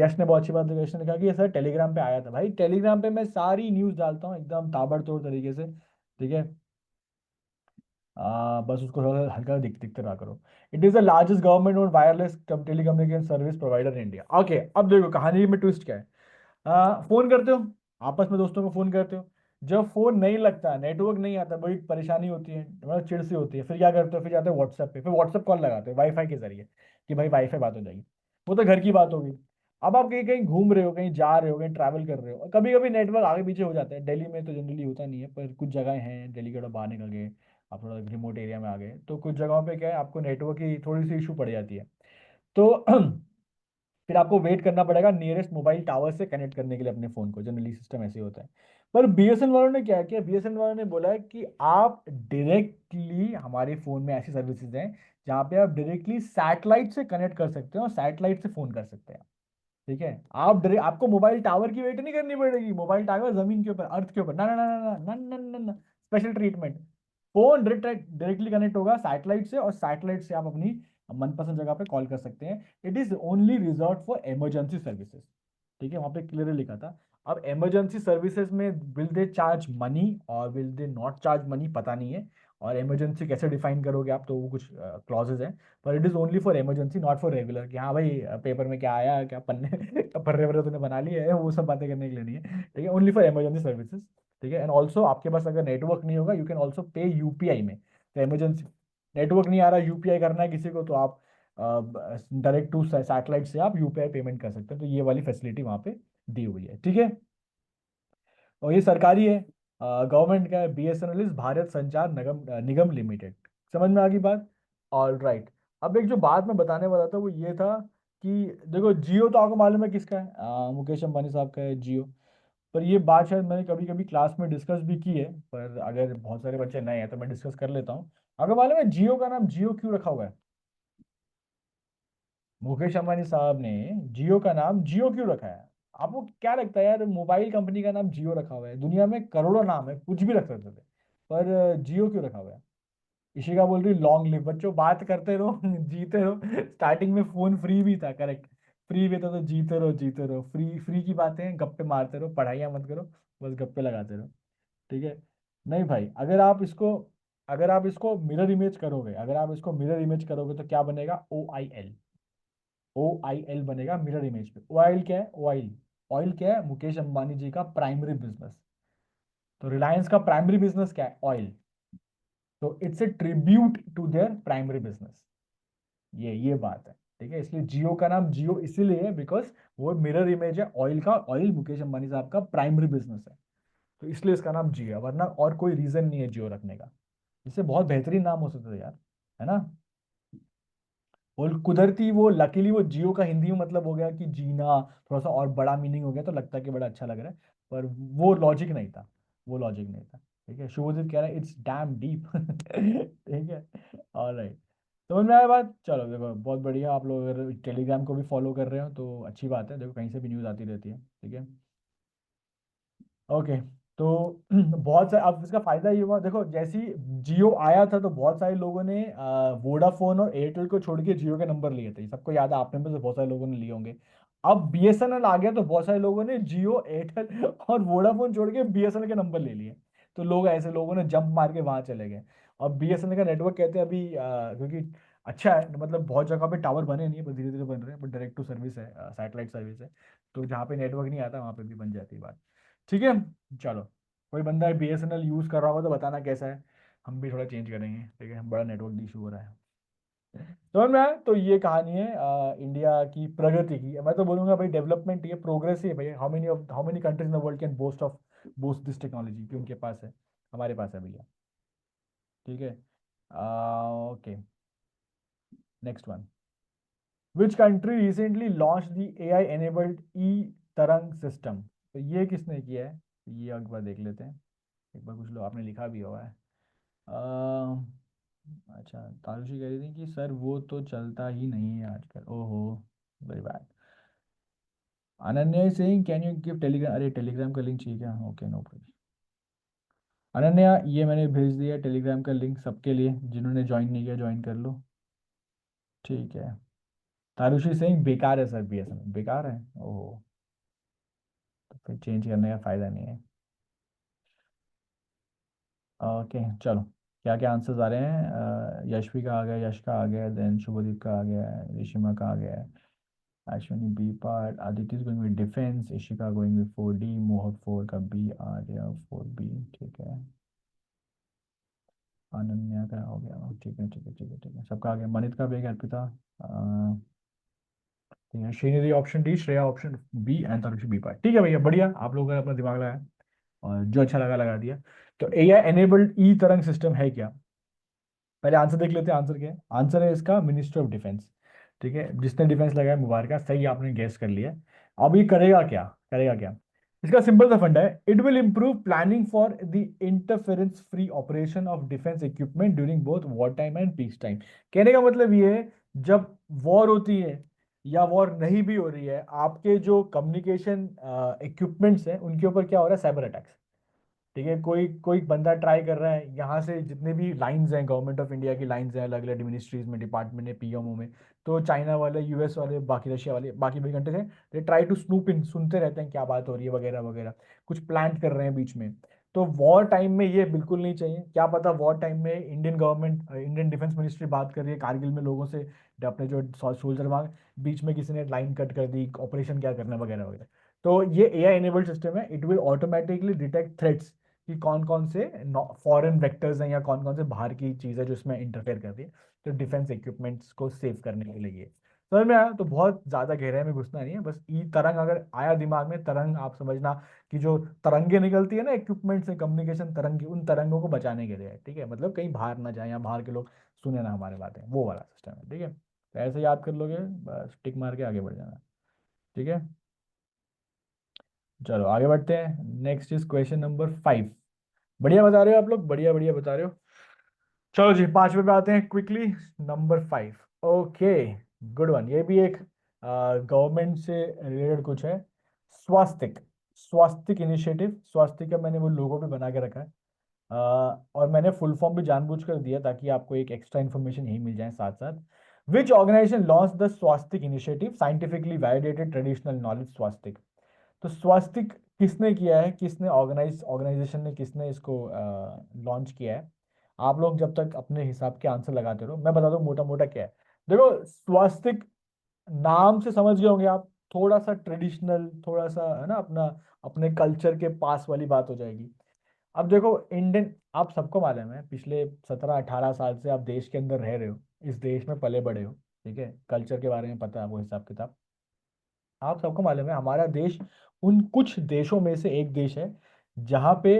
यश ने बहुत अच्छी बात, यश ने कहा कि ये सर टेलीग्राम पे आया था। भाई टेलीग्राम पे मैं सारी न्यूज़ डालता हूँ एकदम ताबड़तोड़ तरीके से। ठीक है, बस उसको थोड़ा हल्का दिखते रहा करो। It is the largest government owned wireless telecommunication service provider in India. Okay, अब देखो कहानी में ट्विस्ट क्या है। फोन करते हो, आपस में दोस्तों को फोन करते हो। जब फोन नहीं लगता, नेटवर्क नहीं आता, बड़ी परेशानी होती है, मतलब चिड़ सी होती है, फिर क्या करते हो? फिर जाते हो व्हाट्सएप पे, फिर व्हाट्सएप कॉल लगाते हो वाईफाई के जरिए, कि भाई वाईफाई बात हो जाएगी। वो तो घर की बात होगी। अब आप कहीं कहीं घूम रहे हो, कहीं जा रहे हो, कहीं ट्रैवल कर रहे हो, कभी कभी नेटवर्क आगे पीछे हो जाता है। दिल्ली में तो जनरली होता नहीं है, पर कुछ जगह हैं दिल्ली के थोड़ा बाहर निकल गए, आप थोड़ा रिमोट एरिया में आ गए, तो कुछ जगहों पे क्या है, आपको नेटवर्क की थोड़ी सी इशू पड़ जाती है। तो फिर आपको वेट करना पड़ेगा नियरेस्ट मोबाइल टावर से कनेक्ट करने के लिए अपने फोन को। जनरली सिस्टम ऐसे ही होता है। पर BSNL वालों ने क्या किया? BSNL वालों ने बोला है कि आप डायरेक्टली, हमारे फोन में ऐसी सर्विसेज हैं जहाँ पे आप डायरेक्टली सैटेलाइट से कनेक्ट कर सकते हो और सैटेलाइट से फोन कर सकते हैं। ठीक है, आपको मोबाइल टावर की वेट नहीं करनी पड़ेगी। मोबाइल टावर जमीन के ऊपर, अर्थ के ऊपर, ना ना ना ना ना ना ना ना, special treatment. Phone directly connect होगा सैटेलाइट से, और सैटेलाइट से आप अपनी मनपसंद जगह पे कॉल कर सकते हैं। It is only reserve for emergency services. ठीक है, वहां पे क्लियरली लिखा था। अब इमरजेंसी सर्विसेज में विल दे चार्ज मनी और will they not charge money, पता नहीं है। और इमरजेंसी कैसे डिफाइन करोगे आप, तो वो कुछ क्लॉजेज हैं। पर it is only for emergency, not for regular, कि हाँ भाई पेपर में क्या आया, क्या पन्ने पन्ने वन्ने तूने बना लिए है, वो सब बातें करने के लिए नहीं है। ठीक है, ओनली फॉर इमरजेंसी सर्विसेज। ठीक है, एंड ऑल्सो आपके पास अगर नेटवर्क नहीं होगा, यू कैन ऑल्सो पे UPI में। तो इमरजेंसी, नेटवर्क नहीं आ रहा, UPI करना है किसी को, तो आप डायरेक्ट टू सैटेलाइट से आप UPI पेमेंट कर सकते हैं। तो ये वाली फैसिलिटी वहाँ पे दी हुई है। ठीक है, और ये सरकारी है, गवर्नमेंट का है। BSNL इज भारत संचार निगम निगम लिमिटेड। समझ में आ गई बात? All right. अब एक जो बात मैं बताने वाला था वो ये था कि देखो, जियो तो आपको मालूम है किसका है, मुकेश अंबानी साहब का है जियो। पर ये बात शायद मैंने कभी कभी क्लास में डिस्कस भी की है, पर अगर बहुत सारे बच्चे नए हैं तो मैं डिस्कस कर लेता हूँ। आपको मालूम है जियो का नाम जियो क्यों रखा हुआ है? मुकेश अंबानी साहब ने जियो का नाम जियो क्यों रखा है? आपको क्या लगता है यार, मोबाइल कंपनी का नाम जियो रखा हुआ है, दुनिया में करोड़ों नाम है, कुछ भी रख सकते थे, पर जियो क्यों रखा हुआ है? इशिका बोल रही लॉन्ग लिव। बच्चों बात करते रहो, जीते रहो। स्टार्टिंग में फोन फ्री भी था, करेक्ट। फ्री भी था, तो जीते रहो जीते रहो, फ्री फ्री की बातें, गप्पे मारते रहो, पढ़ाइयाँ मत करो, बस गप्पे लगाते रहो। ठीक है। नहीं भाई, अगर आप इसको मिरर इमेज करोगे, अगर आप इसको मिरर इमेज करोगे तो क्या बनेगा? OIL। OIL बनेगा मिरर इमेज पे। OIL क्या है? ऑयल, ऑयल क्या है? मुकेश अंबानी जी का प्राइमरी बिजनेस। तो रिलायंस का प्राइमरी बिजनेस क्या है? ऑयल। तो it's a tribute to their primary business. ये बात है। ठीक है, इसलिए जियो का नाम जियो इसीलिए है बिकॉज वो मिरर इमेज है ऑयल का। ऑयल मुकेश अंबानी साहब का प्राइमरी बिजनेस है, तो इसलिए इसका नाम जियो है, वरना और कोई रीजन नहीं है जियो रखने का। इससे बहुत बेहतरीन नाम हो सकता है यार, है ना। वो कुदरती, वो लकीली वो जियो का हिंदी में मतलब हो गया कि जीना, थोड़ा सा और बड़ा मीनिंग हो गया तो लगता है कि बड़ा अच्छा लग रहा है। पर वो लॉजिक नहीं था, वो लॉजिक नहीं था। ठीक है, शुभजीत कह रहा है इट्स डैम डीप। ठीक है, ऑलराइट। समझ में आया बात? चलो देखो, बहुत बढ़िया। आप लोग अगर टेलीग्राम को भी फॉलो कर रहे हो तो अच्छी बात है, देखो कहीं से भी न्यूज़ आती रहती है। ठीक है, ओके। तो बहुत सारे, अब इसका फायदा ये हुआ, देखो जैसे ही जियो आया था तो बहुत सारे लोगों ने वोडाफोन और एयरटेल को छोड़ के जियो के नंबर लिए थे, सबको याद है, आपने में से बहुत सारे लोगों ने लिए होंगे। अब बीएसएनएल आ गया तो बहुत सारे लोगों ने जियो, एयरटेल और वोडाफोन छोड़ के बीएसएनएल के नंबर ले लिए। तो लोग, ऐसे लोगों ने जंप मार के वहां चले गए। और बीएसएनएल का नेटवर्क कहते हैं अभी क्योंकि अच्छा है, मतलब बहुत जगह पे टावर बने नहीं है, बस धीरे धीरे बन रहे हैं, बट डायरेक्ट टू सर्विस है, सैटेलाइट सर्विस है। तो जहाँ पे नेटवर्क नहीं आता वहाँ पे भी बन जाती है बात। ठीक है, चलो। कोई बंदा बीएसएनएल यूज कर रहा होगा तो बताना कैसा है, हम भी थोड़ा चेंज करेंगे। ठीक है, बड़ा नेटवर्क इशू हो रहा है। समझ में आया? तो ये कहानी है इंडिया की प्रगति की। मैं तो बोलूंगा भाई डेवलपमेंट, ये प्रोग्रेस ही है भाई। How many countries in the world can boast this technology कि उनके पास है, हमारे पास है भैया। ठीक है, okay. Next one, which country recently launch the AI enabled e Tarang system? तो ये किसने किया है? ये एक बार देख लेते हैं। एक बार कुछ लोग आपने लिखा भी हुआ है। अच्छा, तारुषी कह रही थी कि सर वो तो चलता ही नहीं है आजकल, ओहो, very bad. Ananya Singh, can you give Telegram? अरे टेलीग्राम का लिंक चाहिए क्या? Okay, no problem. अनन्या, ये मैंने भेज दिया टेलीग्राम का लिंक सबके लिए, जिन्होंने ज्वाइन नहीं किया ज्वाइन कर लो। ठीक है। तारुषी सिंह, बेकार है सर, बीएसएनएल बेकार है, ओहो। तो फिर चेंज करने का फायदा नहीं है। ओके, चलो। क्या क्या आंसर्स आ रहे हैं? यशवी का आ गया, यश का आ गया, देन शुभदीप का आ गया है, ऋषिमा का आ गया है, Ashwini B part, Aditya going with defence, Ishika going with 4D, Mohak 4 का बी आ गया, 4B। ठीक है, अनन्या का हो गया, ठीक है ठीक है ठीक है ठीक है, सबका आ गया। मनित का भी है, अर्पिता, ठीक है, Shrinidhi option D, Shreya option B and Tanushi B part. ठीक है भैया, बढ़िया, आप लोगों ने अपना दिमाग लगाया और जो अच्छा लगा लगा दिया। तो AI enabled e Tarang system है क्या? पहले आंसर देख लेते हैं, आंसर क्या है? आंसर है इसका मिनिस्ट्री ऑफ डिफेंस। ठीक है, जिसने डिफेंस लगाया मुबारक, सही आपने गेस कर लिया। अब ये करेगा क्या? करेगा क्या? इसका सिंपल सा फंडा है, it will improve planning for the interference free operation of defence equipment during both war time and peace time. कहने का मतलब ये है, जब वॉर होती है या वॉर नहीं भी हो रही है, आपके जो कम्युनिकेशन इक्विपमेंट्स हैं उनके ऊपर क्या हो रहा है? Cyber attacks. ठीक है, कोई कोई बंदा ट्राई कर रहा है यहाँ से, जितने भी लाइंस हैं गवर्नमेंट ऑफ इंडिया की, लाइंस हैं अलग अलग मिनिस्ट्रीज में, डिपार्टमेंट में, पीएमओ में। तो चाइना वाले, यूएस वाले, बाकी रशिया वाले, बाकी भी कंट्रीज हैं, दे ट्राई टू स्नूप इन, सुनते रहते हैं क्या बात हो रही है वगैरह वगैरह, कुछ प्लान कर रहे हैं बीच में। तो वॉर टाइम में ये बिल्कुल नहीं चाहिए। क्या पता वॉर टाइम में Indian government, Indian defence ministry बात कर रही है कारगिल में लोगों से, अपने जो सोल्जर, वहां बीच में किसी ने लाइन कट कर दी, ऑपरेशन क्या करना वगैरह वगैरह। तो ये एआई एनेबल्ड सिस्टम है, it will automatically detect threats कि कौन कौन से फॉरेन वेक्टर्स हैं या कौन कौन से बाहर की चीज़ है जो इसमें इंटरफेयर कर रही है। तो डिफेंस इक्विपमेंट्स को सेव करने के लिए ये समझ में आया। तो बहुत ज़्यादा गहराई में घुसना नहीं है, बस ई तरंग अगर आया दिमाग में, तरंग आप समझना कि जो तरंगे निकलती है ना इक्विपमेंट से, कम्युनिकेशन तरंग की, उन तरंगों को बचाने के लिए है। ठीक है, मतलब कहीं बाहर ना जाए या बाहर के लोग सुने ना हमारे बातें, वो वाला सिस्टम है। ठीक है, तो ऐसे याद कर लोगे, बस टिक मार के आगे बढ़ जाना। ठीक है, चलो आगे बढ़ते हैं। Next is question number 5। बढ़िया बता रहे हो आप लोग, बढ़िया बढ़िया बता रहे हो। चलो जी, 5वें पे आते हैं quickly. Number 5, okay, good one. ये भी एक गवर्नमेंट से रिलेटेड कुछ है। स्वास्तिक, स्वास्तिक इनिशिएटिव, स्वास्तिक का मैंने वो लोगो भी बना के रखा है। और मैंने फुल फॉर्म भी जानबूझकर दिया ताकि आपको एक एक्स्ट्रा इन्फॉर्मेशन यही मिल जाए साथ साथ। Which organisation launch the Swastik initiative, scientifically validated traditional knowledge Swastik? तो स्वास्तिक किसने किया है, किसने ऑर्गेनाइजेशन ने, किसने इसको लॉन्च किया है? आप लोग जब तक अपने हिसाब के आंसर लगाते रहो, मैं बता दूं मोटा मोटा क्या है। देखो, स्वास्तिक नाम से समझ गए होंगे आप, थोड़ा सा ट्रेडिशनल, थोड़ा सा है ना अपना, अपने कल्चर के पास वाली बात हो जाएगी। अब देखो इंडियन, आप सबको मालूम है पिछले 17-18 साल से आप देश के अंदर रह रहे हो, इस देश में पले बड़े हो, ठीक है, कल्चर के बारे में पता है वो हिसाब किताब। आप सबको मालूम है हमारा देश उन कुछ देशों में से एक देश है जहाँ पे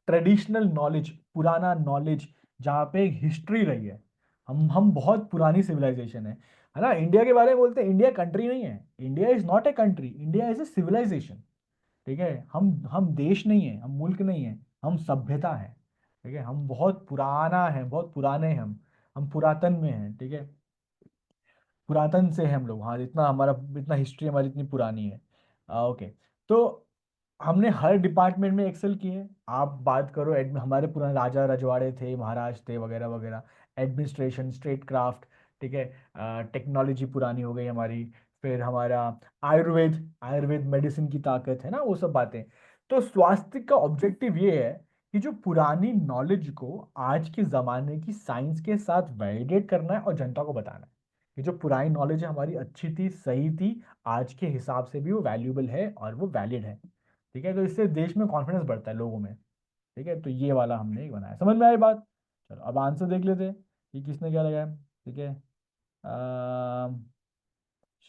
ट्रेडिशनल नॉलेज, पुराना नॉलेज, जहाँ पे एक हिस्ट्री रही है। हम बहुत पुरानी सिविलाइजेशन है ना। इंडिया के बारे में बोलते हैं, इंडिया कंट्री नहीं है, India is not a country, India is a civilisation. ठीक है, हम देश नहीं है, हम मुल्क नहीं है, हम सभ्यता है। ठीक है, हम बहुत पुराना है, बहुत पुराने हैं हम पुरातन में हैं। ठीक है, पुरातन से हैं हम लोग, हाँ, इतना हमारा, इतना हिस्ट्री हमारी इतनी पुरानी है। ओके, तो हमने हर डिपार्टमेंट में एक्सेल किए। आप बात करो हमारे पुराने राजा रजवाड़े थे, महाराज थे, वगैरह वगैरह, एडमिनिस्ट्रेशन, स्टेट क्राफ्ट, ठीक है, टेक्नोलॉजी पुरानी हो गई हमारी, फिर हमारा आयुर्वेद, आयुर्वेद मेडिसिन की ताकत है ना, वो सब बातें। तो स्वास्थ्य का ऑब्जेक्टिव ये है कि जो पुरानी नॉलेज को आज के ज़माने की साइंस के साथ वैलिडेट करना है और जनता को बताना है कि जो पुरानी नॉलेज है हमारी अच्छी थी, सही थी, आज के हिसाब से भी वो वैल्यूएबल है और वो वैलिड है। ठीक है, तो इससे देश में कॉन्फिडेंस बढ़ता है लोगों में। ठीक है, तो ये वाला हमने एक बनाया, समझ में आई बात। चलो अब आंसर देख लेते हैं कि किसने क्या लगाया। ठीक है, अम,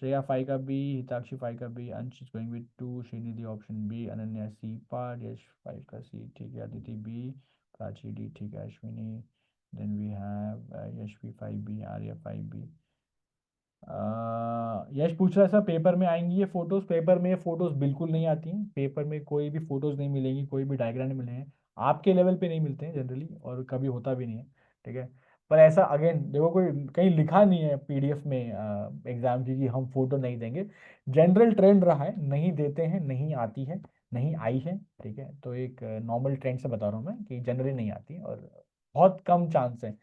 श्रेया 5 का बी, हिताक्षी 5 का B, Ansh is going with 2, Shrinidhi option B, Ananya C part, Yash 5 का सी, ठीक है, अदिति बी, प्राची डी, ठीक है, Ashwini, then we have Yashvi 5 B, Arya 5 B. Yash पूछ रहा है सर पेपर में आएंगी ये फोटोज? पेपर में ये फोटोज बिल्कुल नहीं आती हैं, पेपर में कोई भी फोटोज नहीं मिलेंगी, कोई भी डायग्राम नहीं मिलेंगे, आपके लेवल पे नहीं मिलते हैं जनरली, और कभी होता भी नहीं है। ठीक है, पर ऐसा अगेन देखो कोई कहीं लिखा नहीं है पीडीएफ में एग्जाम की कि हम फोटो नहीं देंगे। जनरल ट्रेंड रहा है, नहीं देते हैं, नहीं आती है, नहीं आई है। ठीक है, तो एक नॉर्मल ट्रेंड से बता रहा हूँ मैं कि जनरली नहीं आती है, और बहुत कम चांस है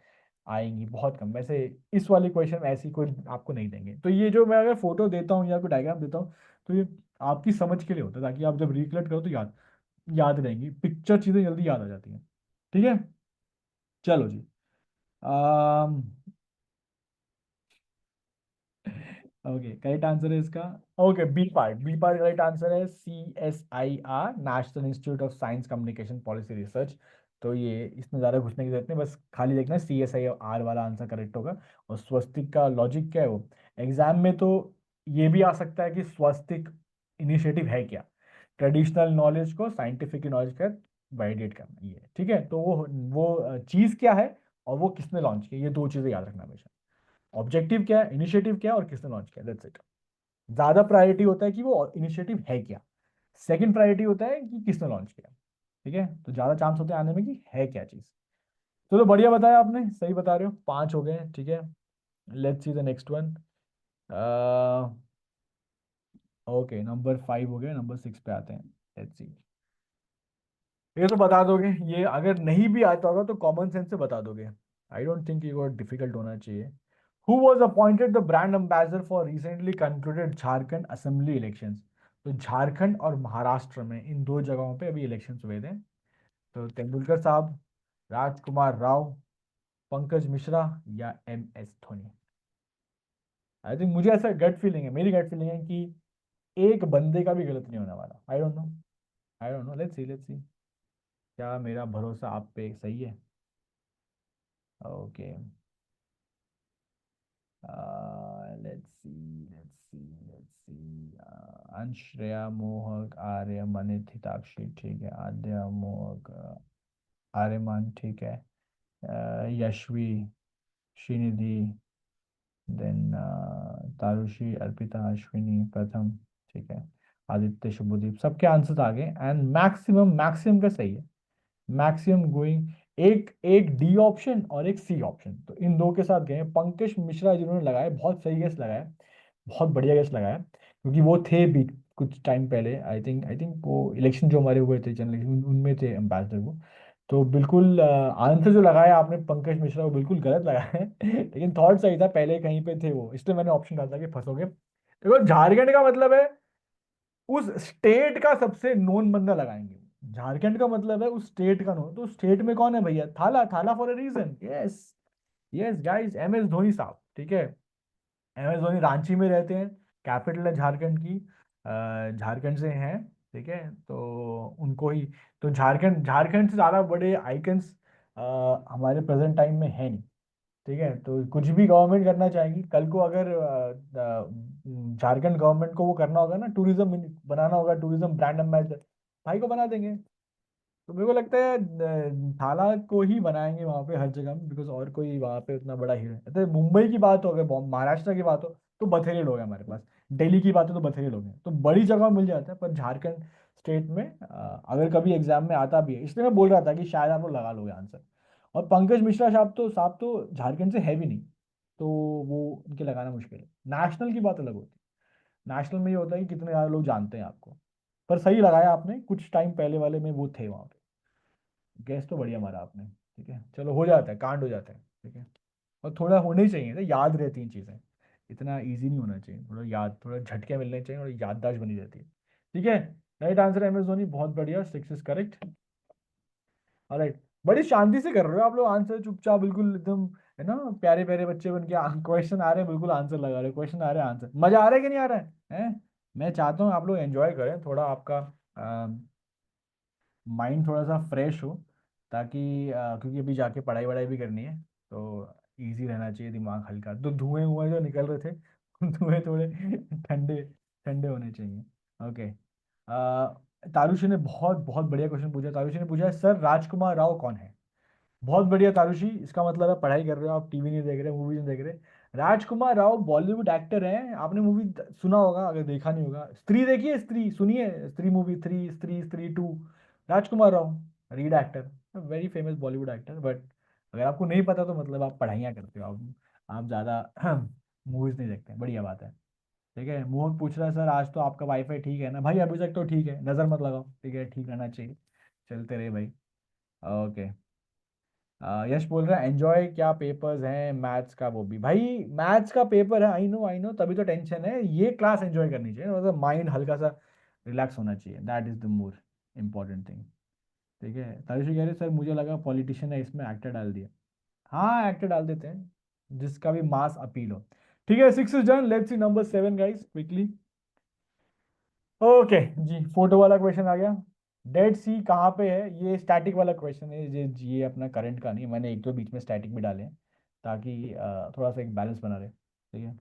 आएंगी, बहुत कम। वैसे इस वाले क्वेश्चन में ऐसी कोई आपको नहीं देंगे। तो ये जो मैं अगर फोटो देता हूँ या कोई डायग्राम देता हूँ, तो ये आपकी समझ के लिए होता है, ताकि आप जब रिकलेक्ट करो तो याद याद रहेंगी, पिक्चर चीज़ें जल्दी याद आ जाती हैं। ठीक है, चलो जी। आम, ओके, करेक्ट आंसर है इसका। Okay, B part, B part correct answer है, CSIR, national institute of science communication policy research. तो ये इसमें ज़्यादा घुसने की जरूरत नहीं, बस खाली देखना है CSIR वाला आंसर करेक्ट होगा। और स्वस्तिक का लॉजिक क्या है वो, एग्जाम में तो ये भी आ सकता है कि स्वस्तिक इनिशिएटिव है क्या, ट्रेडिशनल नॉलेज को साइंटिफिक नॉलेज का वैलिडेट करना, ये ठीक है। तो वो चीज़ क्या है और वो किसने लॉन्च किया, ये दो चीज़ें याद रखना हमेशा। ऑब्जेक्टिव क्या है, इनिशिएटिव क्या है, और किसने लॉन्च किया, दैट्स इट। ज्यादा प्रायोरिटी होता है कि वो इनिशिएटिव है क्या, सेकंड प्रायोरिटी होता है कि किसने लॉन्च किया। ठीक है, तो ज्यादा चांस होते हैं आने में कि है क्या चीज। चलो बढ़िया बताया आपने, सही बता रहे हो, 5 हो गए। ठीक है, let's see the next one. Okay, number 5 हो गए, नंबर 6 पे आते हैं, लेट्स सी। ये तो बता दोगे, ये अगर नहीं भी आता होगा तो कॉमन सेंस से बता दोगे। आई डोंट थिंक ये बहुत डिफिकल्ट होना चाहिए। Who was appointed the brand ambassador for recently concluded Jharkhand assembly elections? तो झारखंड और महाराष्ट्र में, इन दो जगहों पे अभी इलेक्शंस हुए थे। तो तेंदुलकर साहब, राजकुमार राव, पंकज मिश्रा, या MS धोनी। आई थिंक, मुझे ऐसा गट फीलिंग है, मेरी गट फीलिंग है कि एक बंदे का भी गलत नहीं होने वाला। I don't know, I don't know, let's see, let's see. क्या मेरा भरोसा आप पे सही है? Okay, let's C, let's see, let's see. अंश, श्रेया, मोहक, आर्य, मनित, हिताक्षी, ठीक है, आद्या, मोहक, आर्यमान, ठीक है, यशवी, श्रीनिधि, देन तारुषी, अर्पिता, अश्विनी, प्रथम, ठीक है, आदित्य, शुभदीप, सबके आंसर आ गए, एंड मैक्सिमम मैक्सिमम का सही है। मैक्सिमम गोइंग, एक एक डी ऑप्शन और एक सी ऑप्शन, तो इन दो के साथ गए पंकज मिश्रा, जिन्होंने लगाया बहुत सही गेस लगाया, बहुत बढ़िया गेस लगाया, क्योंकि वो थे भी कुछ टाइम पहले, आई थिंक वो इलेक्शन जो हमारे हुए थे जनरल इलेक्शन, उनमें थे एम्बेसडर वो। तो बिल्कुल आंसर जो लगाया आपने पंकज मिश्रा, वो बिल्कुल गलत लगाया है लेकिन थॉट सही था, पहले कहीं पे थे वो, इसलिए मैंने ऑप्शन डाला था कि फंसोगे। देखो झारखंड का मतलब है उस स्टेट का सबसे नोन बंदा लगाएंगे, झारखंड का मतलब है उस स्टेट का नोन, तो स्टेट में कौन है भैया, Thala, Thala for a reason, yes. Yes guys, MS Dhoni साहब, ठीक है, MS धोनी रांची में रहते हैं, कैपिटल है झारखंड की, झारखंड से हैं, ठीक है, तो उनको ही, तो झारखंड, झारखंड से ज़्यादा बड़े आइकन्स हमारे प्रेजेंट टाइम में है नहीं, ठीक है। तो कुछ भी गवर्नमेंट करना चाहेगी कल को, अगर झारखंड गवर्नमेंट को वो करना होगा ना, टूरिज्म बनाना होगा, टूरिज्म ब्रांड एम्बेसडर, भाई को बना देंगे। तो मेरे को लगता है थाला को ही बनाएंगे वहां पे हर जगह में, बिकॉज और कोई वहां पे उतना बड़ा हीरो है। तो मुंबई की बात हो, अगर महाराष्ट्र की बात हो, तो बथेरे लोग हैं हमारे पास। दिल्ली की बात हो तो बथेरे लोग हैं, तो बड़ी जगह मिल जाता है। पर झारखंड स्टेट में अगर कभी एग्जाम में आता भी है, इसलिए मैं बोल रहा था कि शायद आप लोग लगा लोगे आंसर। और पंकज मिश्रा साहब तो झारखंड से है भी नहीं, तो वो उनके लगाना मुश्किल है। नेशनल की बात अलग होती है, नेशनल में ये होता है कि कितने ज़्यादा लोग जानते हैं आपको। पर सही लगाया आपने, कुछ टाइम पहले वाले में वो थे वहाँ पे। गैस तो बढ़िया मारा आपने, ठीक है, चलो हो जाता है, कांड हो जाता है, ठीक है। और थोड़ा होने ही चाहिए, तो याद रहती हैं चीज़ें, इतना इजी नहीं होना चाहिए, थोड़ा याद, थोड़ा झटके मिलने चाहिए और याददाश्त बनी रहती है, ठीक है। Right answer M S Dhoni, बहुत बढ़िया, 6 इज करेक्ट। ऑलराइट, बड़ी शांति से कर रहे हो आप लोग आंसर, चुपचाप बिल्कुल एकदम, है ना, प्यारे प्यारे बच्चे बन के, क्वेश्चन आ रहे हैं बिल्कुल आंसर लगा रहे हो, क्वेश्चन आ रहे हैं आंसर, मजा आ रहा है कि नहीं आ रहा है, हैं? मैं चाहता हूँ आप लोग एंजॉय करें थोड़ा, आपका माइंड थोड़ा सा फ्रेश हो, ताकि क्योंकि अभी जाके पढ़ाई वढ़ाई भी करनी है, तो इजी रहना चाहिए दिमाग हल्का, तो धुएं हुए जो निकल रहे थे धुएं थोड़े ठंडे ठंडे होने चाहिए। ओके, तारुषि ने बहुत बहुत बढ़िया क्वेश्चन पूछा, तारुषि ने पूछा है, सर राजकुमार राव कौन है? बहुत बढ़िया तारुषि, इसका मतलब है पढ़ाई कर रहे हो आप, टीवी नहीं देख रहे, मूवी नहीं देख रहे। राजकुमार राव बॉलीवुड एक्टर हैं, आपने मूवी सुना होगा, अगर देखा नहीं होगा, स्त्री देखिए, स्त्री सुनिए, स्त्री movie 3, Stree, Stree 2, Rajkummar Rao, read actor, very famous Bollywood actor. But अगर आपको नहीं पता तो मतलब आप पढ़ाइयाँ करते हो, आप ज़्यादा मूवीज नहीं देखते, बढ़िया बात है। ठीक है, मोहन पूछ रहा है, सर आज तो आपका वाईफाई ठीक है ना? भाई अभी तक तो ठीक है, नज़र मत लगाओ, ठीक है, ठीक रहना चाहिए, चलते रहे भाई। ओके, यश बोल रहा है एंजॉय, क्या पेपर्स हैं मैथ्स का? वो भी भाई मैथ्स का पेपर है, आई नो, तभी तो टेंशन है, ये क्लास एंजॉय करनी चाहिए, मतलब माइंड हल्का सा रिलैक्स होना चाहिए, that is the more important thing. ठीक है, तारिश कह रहे सर मुझे लगा पॉलिटिशियन है, इसमें एक्टर डाल दिया। हाँ, एक्टर डाल देते हैं जिसका भी मास अपील हो। ठीक है, 6 is done, let's see number 7 guys quickly. Okay जी, फोटो वाला क्वेश्चन आ गया। डेड सी कहाँ पे है? ये स्टैटिक वाला क्वेश्चन है, ये अपना करंट का नहीं, मैंने एक दो बीच में स्टैटिक भी डाले हैं, ताकि थोड़ा सा एक बैलेंस बना रहे, ठीक है।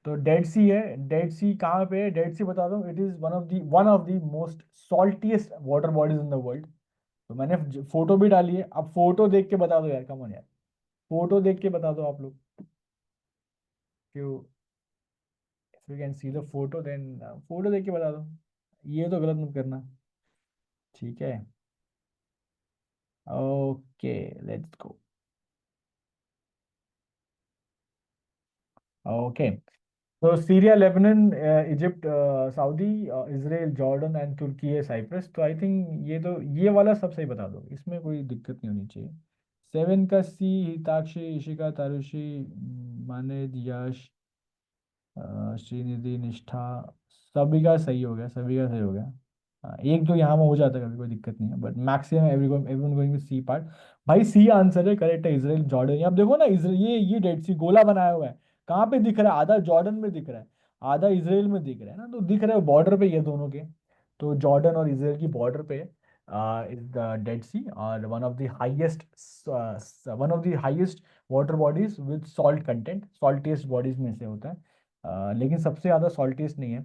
तो डेड सी है, डेड सी कहाँ पे है? डेड सी बता दूं, it is one of the most saltiest water bodies in the world. तो मैंने फोटो भी डाली है, अब फोटो देख के बता दो यार, कम ऑन यार, फोटो देख के बता दो आप लोग, क्यों? If you can see the photo then, photo देख के बता दो, ये तो गलत मत करना, ठीक है। Okay, let's go. ओके, तो Syria, Lebanon, Egypt, Saudi, Israel, Jordan and तुर्की है, साइप्रस। तो आई थिंक ये वाला सब सही बता दो, इसमें कोई दिक्कत नहीं होनी चाहिए। 7 का सी, हिताक्षी, इशिका, तारुषी, मानेद, यश, श्रीनिधि, निष्ठा, सभी का सही हो गया, सभी का सही हो गया। हाँ, एक तो यहाँ में हो जाता है कभी, कोई दिक्कत नहीं है, but maximum everyone going with C part. भाई सी आंसर है, करेक्ट है, इसराइल जॉर्डन। आप देखो ना, इसराइल, ये डेड सी गोला बनाया हुआ है, कहाँ पे दिख रहा है? आधा जॉर्डन में दिख रहा है, आधा इसराइल में दिख रहा है ना, तो दिख रहा है बॉर्डर पे ये दोनों के। तो जॉर्डन और इसराइल की बॉर्डर पे इज द डेड सी, और one of the highest water bodies with salt content, saltiest bodies में से होता है। लेकिन सबसे ज्यादा सॉल्टिएस्ट नहीं है,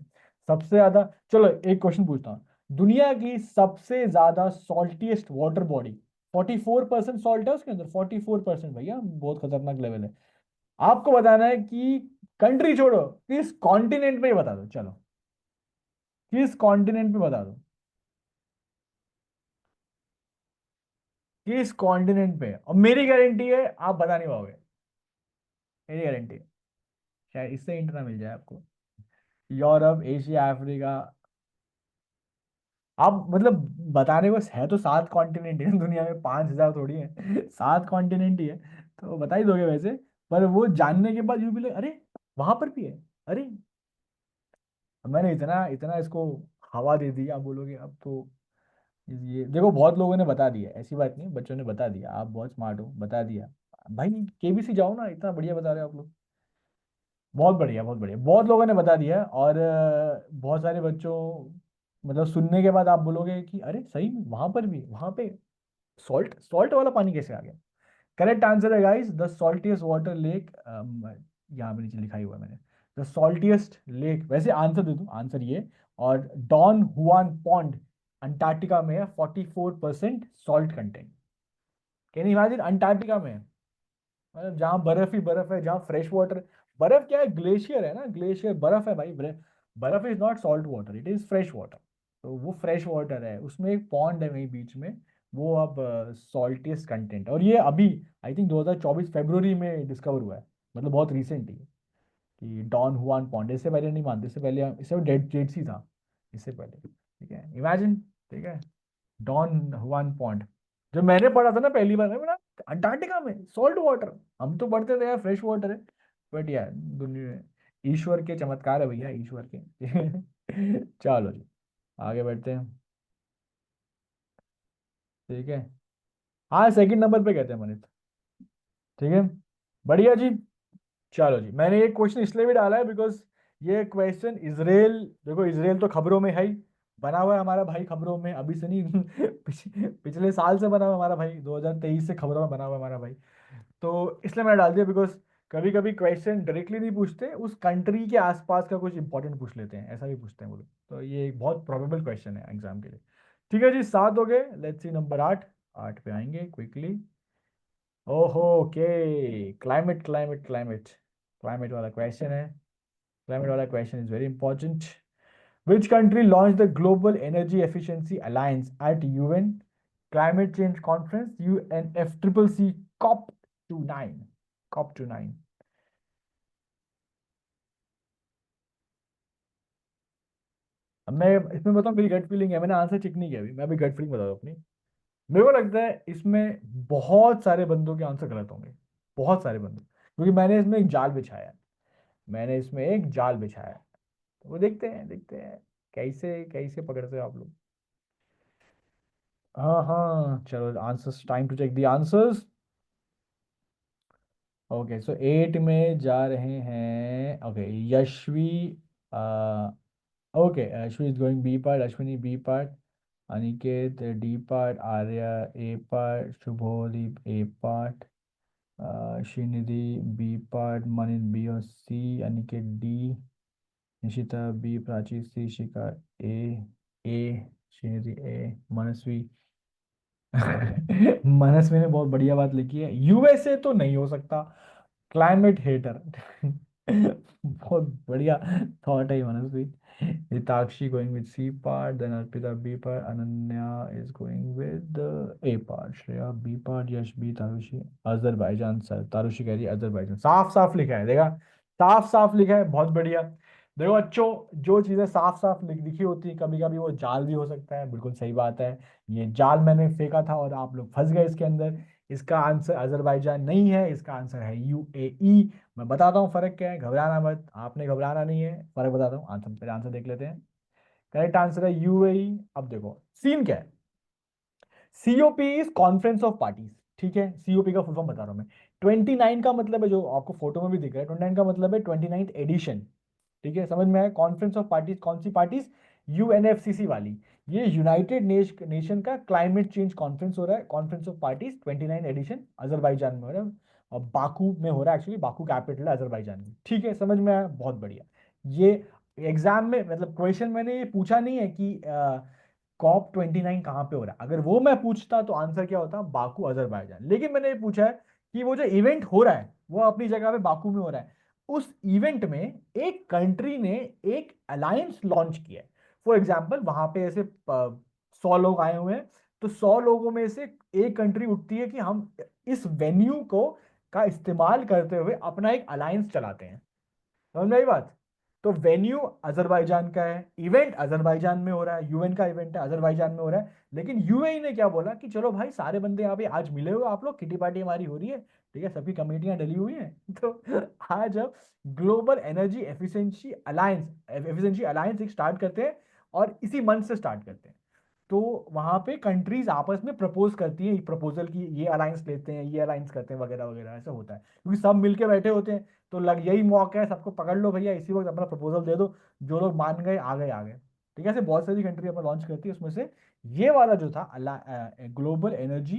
सबसे ज्यादा। चलो एक क्वेश्चन पूछता हूँ, दुनिया की सबसे ज्यादा सॉल्टिएस्ट वाटर बॉडी, 44% सॉल्ट है उसके अंदर, 44%, भैया बहुत खतरनाक लेवल है। आपको बताना है कि कंट्री छोड़ो, किस कॉन्टिनेंट पे, बता दो चलो, किस कॉन्टिनेंट पे बता दो, किस कॉन्टिनेंट पे, और मेरी गारंटी है आप बता नहीं पाओगे, मेरी गारंटी है, शायद इससे हिंट ना मिल जाए आपको। यूरोप, एशिया, अफ्रीका, आप मतलब बताने को है तो 7 कॉन्टिनेंट है दुनिया में, 5,000 थोड़ी है 7 कॉन्टिनेंट ही है, तो बता ही दोगे वैसे। पर वो जानने के बाद यूं भी लगे, अरे वहां पर भी है, अरे मैंने इतना इतना इसको हवा दे दी, आप बोलोगे अब तो। ये देखो, बहुत लोगों ने बता दिया, ऐसी बात नहीं, बच्चों ने बता दिया, आप बहुत स्मार्ट हो, बता दिया। भाई केबीसी जाओ ना, इतना बढ़िया बता रहे हो आप लोग। बहुत बढ़िया, बहुत बढ़िया, बहुत लोगों ने बता दिया। और बहुत सारे बच्चों, मतलब सुनने के बाद आप बोलोगे कि अरे सही में वहां पर भी, वहां पे सॉल्ट सॉल्ट वाला पानी कैसे आ गया। करेक्ट आंसर है गाइस, द सॉल्टिएस्ट वाटर लेक। यहाँ पे नीचे लिखा ही हुआ है मैंने, द सॉल्टिएस्ट लेक। वैसे आंसर दे दूं, आंसर ये, और डॉन हुआन पॉन्ड अंटार्कटिका में है, 44% salt content. Can you imagine, Antarctica में है। मतलब जहाँ बर्फ ही बर्फ है, जहाँ फ्रेश वाटर। बर्फ क्या है, ग्लेशियर है ना, ग्लेशियर बर्फ है भाई। बर्फ is not salt water, it is fresh water. तो वो फ्रेश वाटर है, उसमें एक पॉन्ड है वहीं बीच में, वो अब सॉल्टियस कंटेंट। और ये अभी आई थिंक 2024 फरवरी में डिस्कवर हुआ है, मतलब बहुत रिसेंट ही, कि डॉन हुआन पॉन्ड। इससे पहले नहीं मानते, इससे पहले इससे डेड डेड सी था इससे पहले। ठीक है, इमेजिन। ठीक है, डॉन हुआन पॉन्ड। जब मैंने पढ़ा था ना पहली बार, मैं बोला अंटार्कटिका में सॉल्ट वाटर, हम तो पढ़ते थे यार फ्रेश वाटर है। बट यार दुनिया, ईश्वर के चमत्कार है भैया, ईश्वर के। चलो जी, आगे बढ़ते हैं। ठीक है, हाँ सेकंड नंबर पे कहते हैं मनीष। ठीक है, बढ़िया जी। चलो जी, मैंने ये क्वेश्चन इसलिए भी डाला है बिकॉज ये क्वेश्चन इसराइल, देखो इसराइल तो खबरों में है ही, बना हुआ है हमारा भाई खबरों में, अभी से नहीं। पिछले साल से बना हुआ है हमारा भाई, 2023 से खबरों में बना हुआ है हमारा भाई। तो इसलिए मैंने डाल दिया बिकॉज कभी कभी क्वेश्चन डायरेक्टली नहीं पूछते, उस कंट्री के आसपास का कुछ इंपॉर्टेंट पूछ लेते हैं, ऐसा भी पूछते हैं वो लोग। तो ये एक बहुत प्रोबेबल क्वेश्चन है एग्जाम के लिए। ठीक है जी, 7 हो गए, लेट्स सी नंबर 8। 8 पे आएंगे क्विकली। ओहो, okay, climate climate climate, climate वाला क्वेश्चन है। क्लाइमेट वाला question is very important. Which country launch the global energy efficiency alliance eight UN climate change conference, UNFCCC COP29? COP29। अब मैं इसमें बताऊं, मेरी गट फीलिंग है, मैंने आंसर चेक नहीं किया अभी, मैं अभी गट फीलिंग बताऊं अपनी। मेरे को लगता है इसमें बहुत सारे बंदों के आंसर गलत होंगे, बहुत सारे बंदों, क्योंकि मैंने इसमें एक जाल बिछाया है। मैंने इसमें एक जाल बिछाया है, तो वो देखते हैं, देखते हैं कैसे कैसे पकड़ते हो आप लोग। हाँ हाँ, चलो answers, time to check the answers. Okay, so 8 में जा रहे हैं। Okay, Yashvi, okay, Yashvi is going B part, Ashwini B part, Aniket D part, Arya A part, Shubhodeep A part, Shrinidhi B part, Manin B और C, Aniket D, Nishita B, Prachi C, Shikha A, A, Shrinidhi A, Manasvi. Manasvi ने बहुत बढ़िया बात लिखी है, यूएसए तो नहीं हो सकता, क्लाइमेट हेटर। बहुत बढ़िया थॉट है Manasvi. Hitakshi going with C part, then Arpita B part, Ananya is going with A part, Shreya B part, Yash B, Tarushi Azerbaijan. Sir Tarushi कह रही है अजरबैजान, साफ साफ लिखा है, देखा, साफ साफ लिखा है, बहुत बढ़िया। देखो अच्छो, जो चीजें साफ साफ लिखी होती है, कभी कभी वो जाल भी हो सकता है, बिल्कुल सही बात है। ये जाल मैंने फेंका था और आप लोग फंस गए इसके अंदर। इसका आंसर अजरबैजान नहीं है, इसका आंसर है UAE। मैं बताता हूँ फर्क क्या है, घबराना मत, आपने घबराना नहीं है, फर्क बताता हूँ, आंसर पहले आंसर देख लेते हैं। करेक्ट आंसर है UAE। अब देखो सीन क्या है, COP is conference of parties. ठीक है, COP का फुल फॉर्म बता रहा हूं मैं। 29 का मतलब है, जो आपको फोटो में भी दिख रहा है, 29 का मतलब है 29th एडिशन। ठीक है, समझ में आया, कॉन्फ्रेंस ऑफ पार्टीज, कौन सी पार्टीज, UNFCCC वाली। ये यूनाइटेड नेशन का क्लाइमेट चेंज कॉन्फ्रेंस हो रहा है, conference of parties 29 edition, Azerbaijan में हो रहा है। और बाकू में हो रहा है, एक्चुअली बाकू कैपिटल है अजरबैजान की। ठीक है, समझ में आया, बहुत बढ़िया। ये एग्जाम में, मतलब क्वेश्चन मैंने ये पूछा नहीं है कि COP29 कहाँ पे हो रहा है, अगर वो मैं पूछता तो आंसर क्या होता, बाकू अजरबैजान। लेकिन मैंने ये पूछा है कि वो जो इवेंट हो रहा है वो अपनी जगह पे बाकू में हो रहा है, उस इवेंट में एक कंट्री ने एक अलायंस लॉन्च किया है। फॉर एग्जाम्पल वहां पे ऐसे 100 लोग आए हुए हैं, तो 100 लोगों में से एक कंट्री उठती है कि हम इस वेन्यू को का इस्तेमाल करते हुए अपना एक अलायंस चलाते हैं। समझ में आई बात। तो वेन्यू अजरबैजान का है, इवेंट अजरबैजान में हो रहा है, UN का इवेंट है, अजरबैजान में हो रहा है। लेकिन UAE ने क्या बोला कि चलो भाई सारे बंदे यहाँ पे आज मिले हुए, आप लोग किटी पार्टी हमारी हो रही है, ठीक है, सबकी कमेटियां डली हुई हैं। तो आज अब ग्लोबल एनर्जी एफिशिएंसी अलायंस एक स्टार्ट करते हैं, और इसी मंथ से स्टार्ट करते हैं। तो वहां पे कंट्रीज आपस में प्रपोज करती है प्रपोजल की, ये अलायंस लेते हैं, ये अलायंस करते हैं, वगैरह वगैरह, ऐसा होता है क्योंकि सब मिलके बैठे होते हैं। तो लग यही मौका है, सबको पकड़ लो भैया, इसी वक्त अपना प्रपोजल दे दो, जो लोग मान गए आ गए आ गए। ठीक है, ऐसे बहुत सारी कंट्री अपना लॉन्च करती है, उसमें से ये वाला जो था ग्लोबल एनर्जी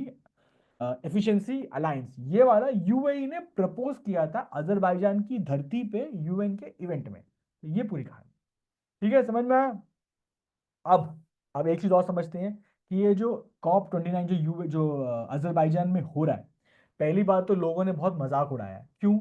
एफिशिएंसी अलायंस, ये वाला यूएई ने प्रपोज किया था अजरबैजान की धरती पे यूएन के इवेंट में। तो ये पूरी कहानी। ठीक है, समझ में आया? अब एक चीज और समझते हैं कि ये जो COP 29 जो अजरबैजान में हो रहा है, पहली बात तो लोगों ने बहुत मजाक उड़ाया है। क्यों?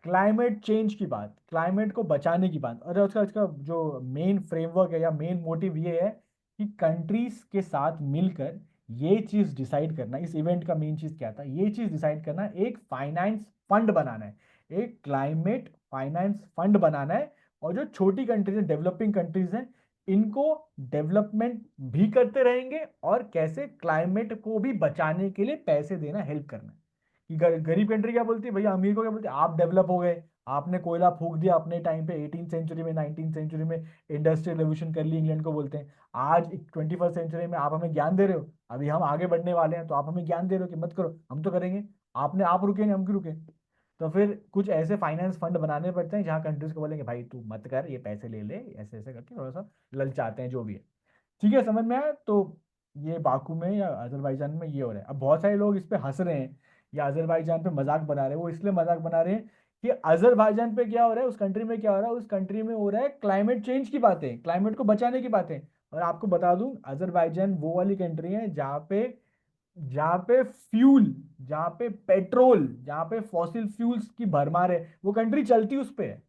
क्लाइमेट चेंज की बात, क्लाइमेट को बचाने की बात, और उसका इसका जो मेन फ्रेमवर्क है या मेन मोटिव ये है कि कंट्रीज के साथ मिलकर ये चीज डिसाइड करना। इस इवेंट का मेन चीज क्या था? ये चीज डिसाइड करना, एक फाइनेंस फंड बनाना है, एक क्लाइमेट फाइनेंस फंड बनाना है। और जो छोटी कंट्रीज हैं, डेवलपिंग कंट्रीज हैं, इनको डेवलपमेंट भी करते रहेंगे और कैसे क्लाइमेट को भी बचाने के लिए पैसे देना, हेल्प करना। कि गरीब कंट्री क्या बोलती है भैया, अमीर को क्या बोलती है, आप डेवलप हो गए, आपने कोयला फूक दिया अपने टाइम पे 18th सेंचुरी में, 19th सेंचुरी में इंडस्ट्रियल रेवोल्यूशन कर ली, इंग्लैंड को बोलते हैं। आज 21st सेंचुरी में आप हमें ज्ञान दे रहे हो, अभी हम आगे बढ़ने वाले हैं तो आप हमें ज्ञान दे रहे हो कि मत करो, हम तो करेंगे। आपने आप रुके नहीं, हम क्यों रुके? तो फिर कुछ ऐसे फाइनेंस फंड बनाने पड़ते हैं जहां कंट्रीज को बोलेंगे भाई तू मत कर, ये पैसे ले ले, ऐसे ऐसे करके थोड़ा सा ललचाते हैं, जो भी है। ठीक है, समझ में आया? तो ये बाकू में या अजरबैजान में ये हो रहा है। अब बहुत सारे लोग इस पे हंस रहे हैं या अजरबैजान पे मजाक बना रहे हैं। वो इसलिए मजाक बना रहे हैं कि अजरबैजान पे क्या हो रहा है, उस कंट्री में क्या हो रहा है, उस कंट्री में हो रहा है क्लाइमेट चेंज की बातें, क्लाइमेट को बचाने की बातें। और आपको बता दूं, अजरबैजान वो वाली कंट्री है जहाँ पे फ्यूल, जहाँ पे पेट्रोल, जहाँ पे फॉसिल फ्यूल्स की भरमार है, वो कंट्री चलती उस पे है।